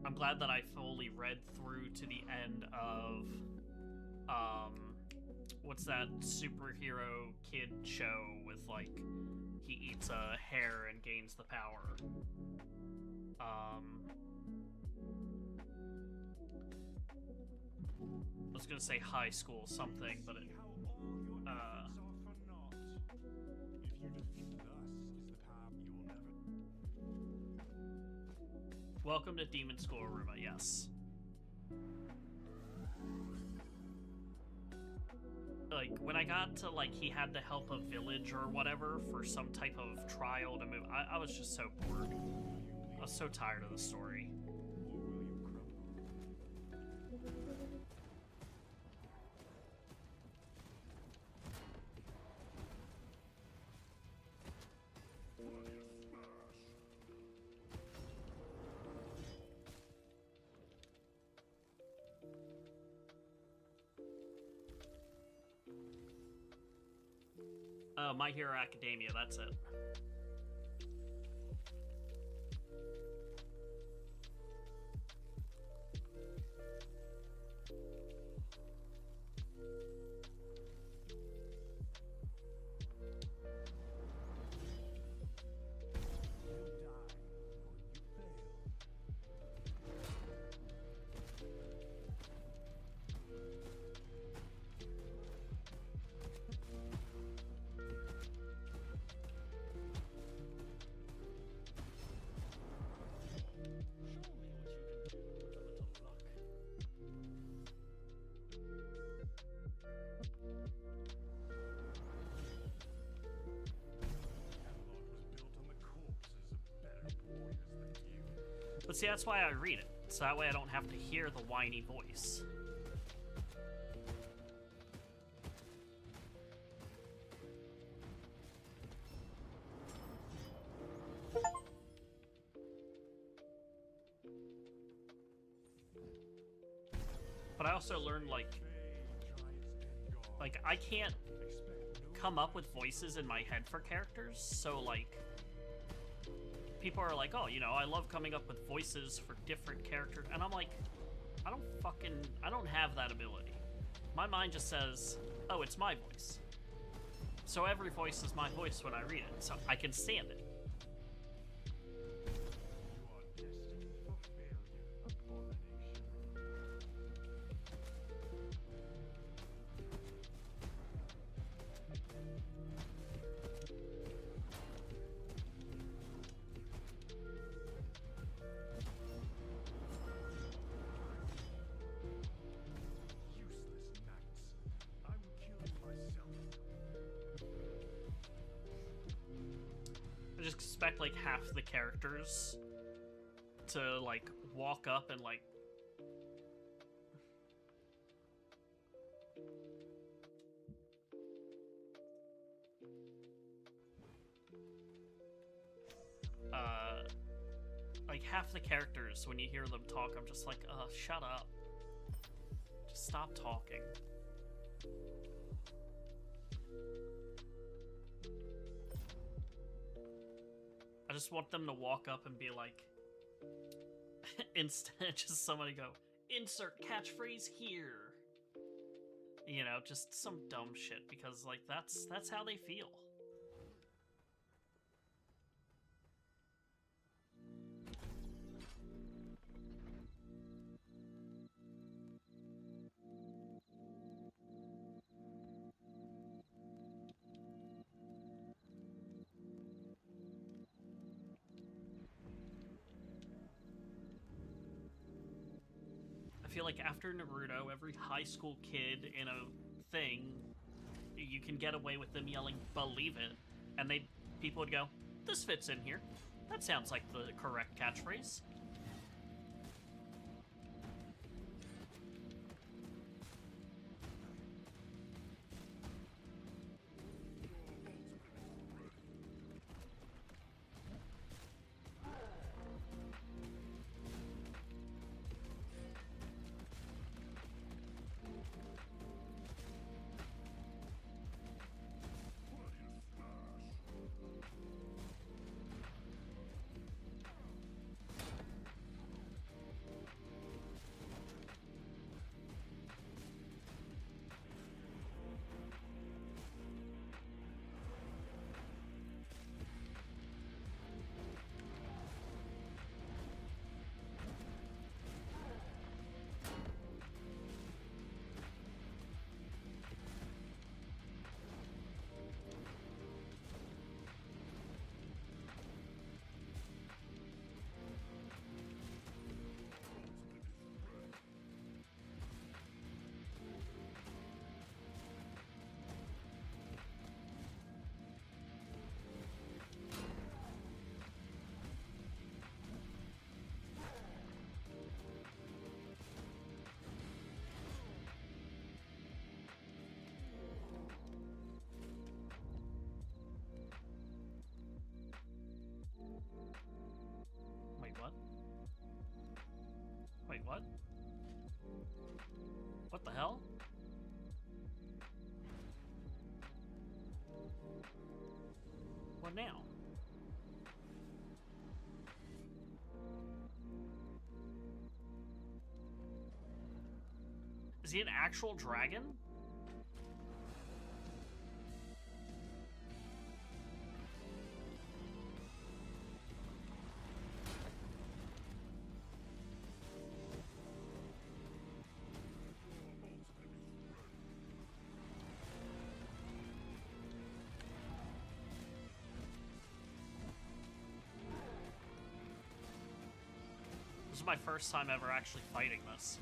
I'm glad that I fully read through to the end of, what's that superhero kid show with, like, he eats a hair and gains the power. I was gonna say high school something, but it, Welcome to Demon School Aruma, yes. Like, when I got to, like, he had to help a village or whatever for some type of trial to move, I was just so bored. I was so tired of the story. My Hero Academia, that's it. But see, that's why I read it, so that way I don't have to hear the whiny voice. But I also learned, like I can't come up with voices in my head for characters, so, like, people are like, oh, you know, I love coming up with voices for different characters, and I'm like, I don't have that ability. My mind just says, oh, it's my voice. So every voice is my voice when I read it, so I can stand it. I just expect, like, half the characters to, like, walk up and, like... like, half the characters, when you hear them talk, I'm just like, shut up. Just stop talking. I just want them to walk up and be like, instead, just somebody go, insert catchphrase here. You know, just some dumb shit, because, like, that's how they feel. I feel like after Naruto, every high school kid in a thing, you can get away with them yelling, believe it, and people would go, this fits in here. That sounds like the correct catchphrase. What? Wait, what? What the hell? now? Is he an actual dragon? This is my first time ever actually fighting this.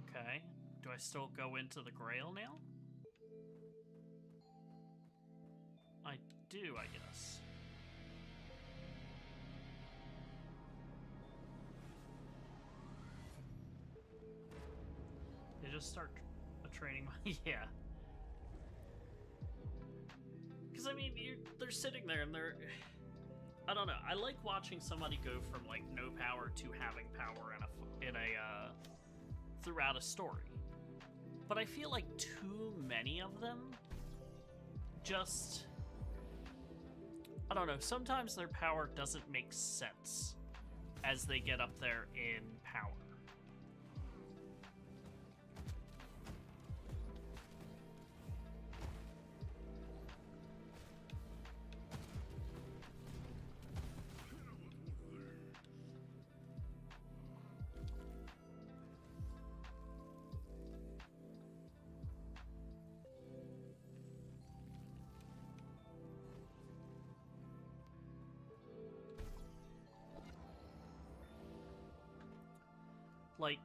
Okay. Do I still go into the Grail now? I do, I guess. They just start training my... yeah. Because, I mean, they're sitting there and they're... I don't know. I like watching somebody go from, like, no power to having power in a throughout a story. But I feel like too many of them just... I don't know. Sometimes their power doesn't make sense as they get up there in power. Like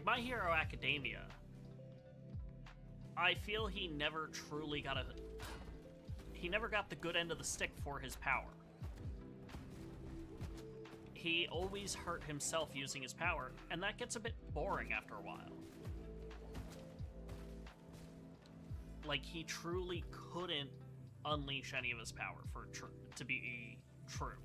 My Hero Academia, I feel he never truly got he never got the good end of the stick for his power. He always hurt himself using his power, and that gets a bit boring after a while. Like, he truly couldn't unleash any of his power for to be true.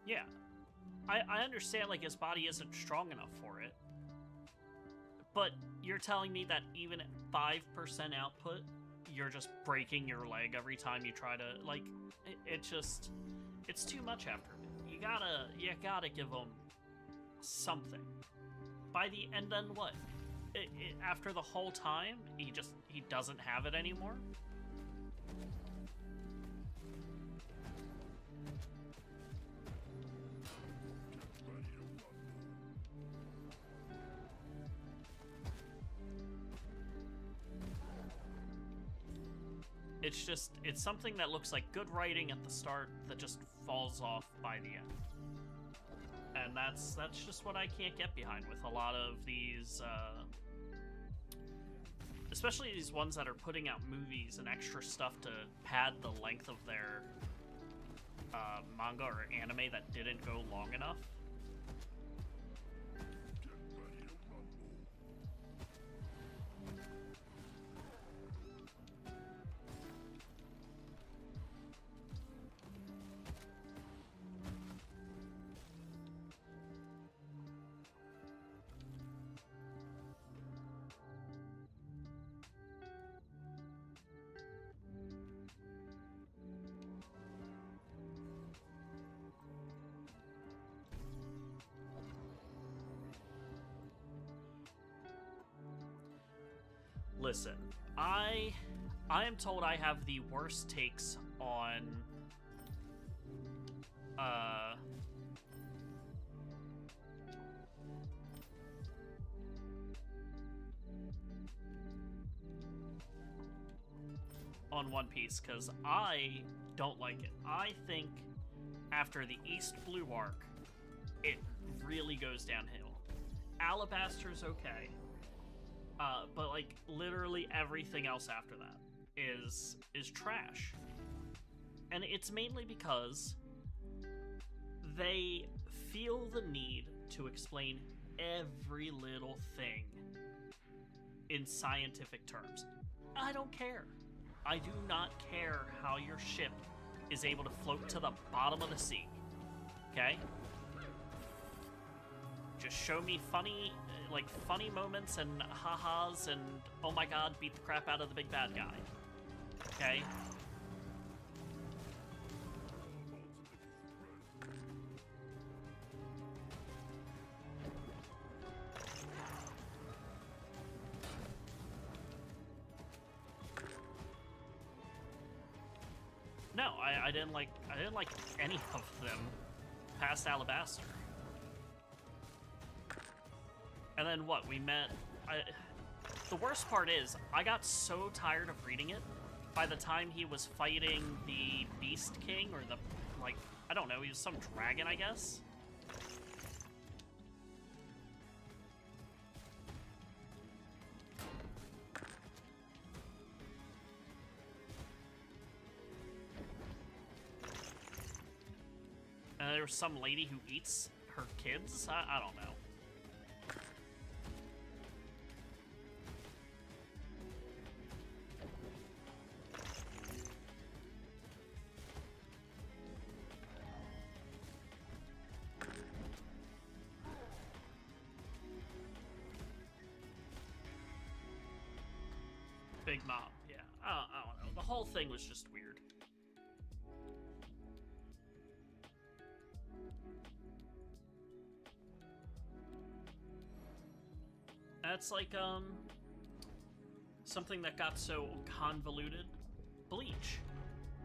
Yeah, I understand, like, his body isn't strong enough for it, but you're telling me that even at 5% output, you're just breaking your leg every time you try to, like, it's too much after a bit. You gotta give him something. By the end, then what? After the whole time, he doesn't have it anymore? It's something that looks like good writing at the start that just falls off by the end. And that's just what I can't get behind with a lot of these, especially these ones that are putting out movies and extra stuff to pad the length of their manga or anime that didn't go long enough. Listen, I am told I have the worst takes on One Piece because I don't like it. I think after the East Blue arc, it really goes downhill. Alabaster's okay. But like literally everything else after that is trash. And it's mainly because they feel the need to explain every little thing in scientific terms. I don't care. I do not care how your ship is able to float to the bottom of the sea. Okay? Just show me funny moments and ha-has and oh my god, beat the crap out of the big bad guy. Okay? No, I didn't like any of them past Alabaster. And then what? We met... the worst part is, I got so tired of reading it, by the time he was fighting the Beast King, or the, like, I don't know, he was some dragon, I guess? And there was some lady who eats her kids? I don't know. Big Mom, yeah. I don't know. The whole thing was just weird. That's like, something that got so convoluted. Bleach.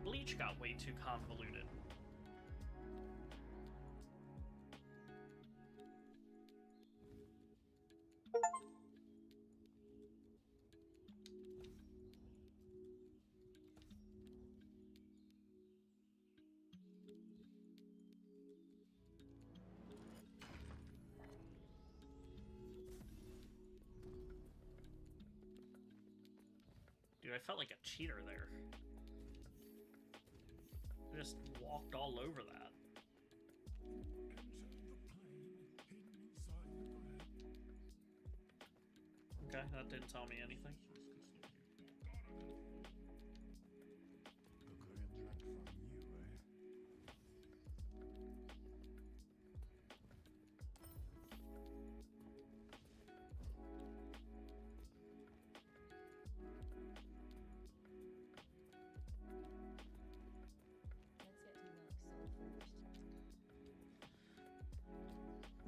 Bleach got way too convoluted. Dude, I felt like a cheater there. I just walked all over that. Okay, that didn't tell me anything.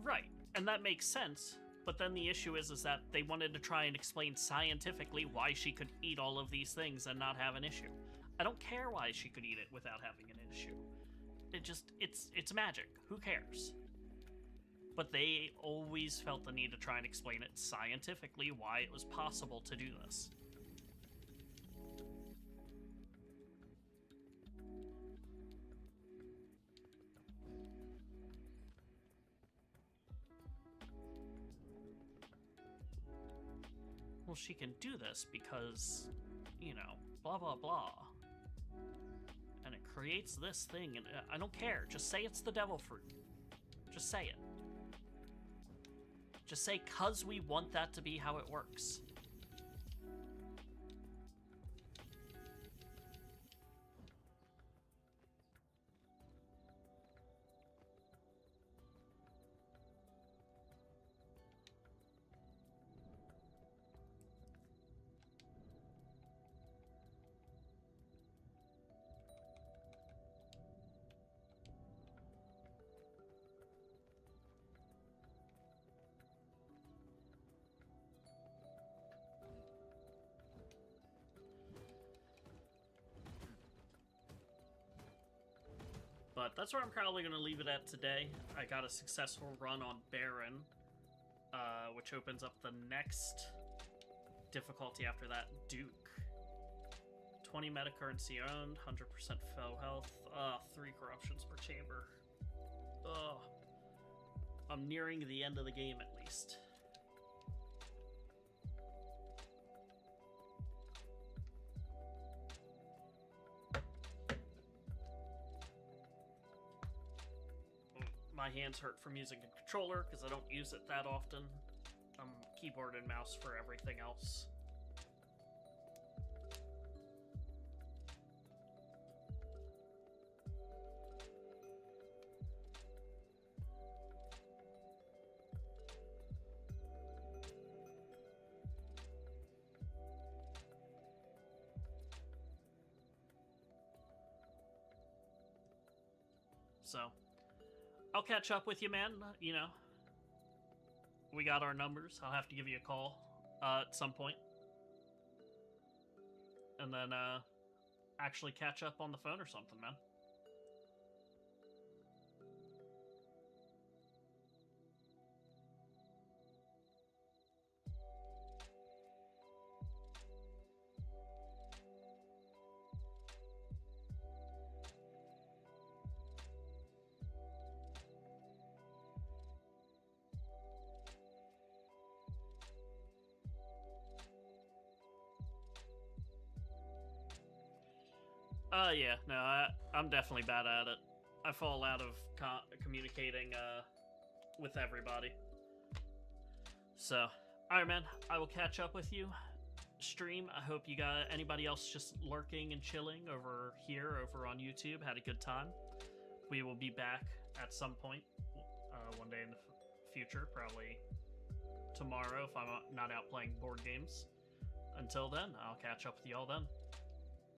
Right, and that makes sense, but then the issue is that they wanted to try and explain scientifically why she could eat all of these things and not have an issue. I don't care why she could eat it without having an issue. It's magic. Who cares? But they always felt the need to try and explain it scientifically why it was possible to do this. Well, she can do this because, you know, blah, blah, blah. And it creates this thing, and I don't care. Just say it's the devil fruit. Just say it. Just say, cuz we want that to be how it works. But that's where I'm probably going to leave it at today. I got a successful run on Baron, which opens up the next difficulty after that, Duke. 20 meta currency owned, 100% foe health, 3 corruptions per chamber. Ugh. I'm nearing the end of the game at least. My hands hurt from using a controller because I don't use it that often. I'm keyboard and mouse for everything else. So, I'll catch up with you, man. You know, we got our numbers. I'll have to give you a call at some point. And then actually catch up on the phone or something, man. Yeah, no, I'm definitely bad at it. I fall out of communicating with everybody. So, alright, man, I will catch up with you. Stream, I hope you got anybody else just lurking and chilling over here, over on YouTube, had a good time. We will be back at some point, one day in the future, probably tomorrow if I'm not out playing board games. Until then, I'll catch up with y'all then.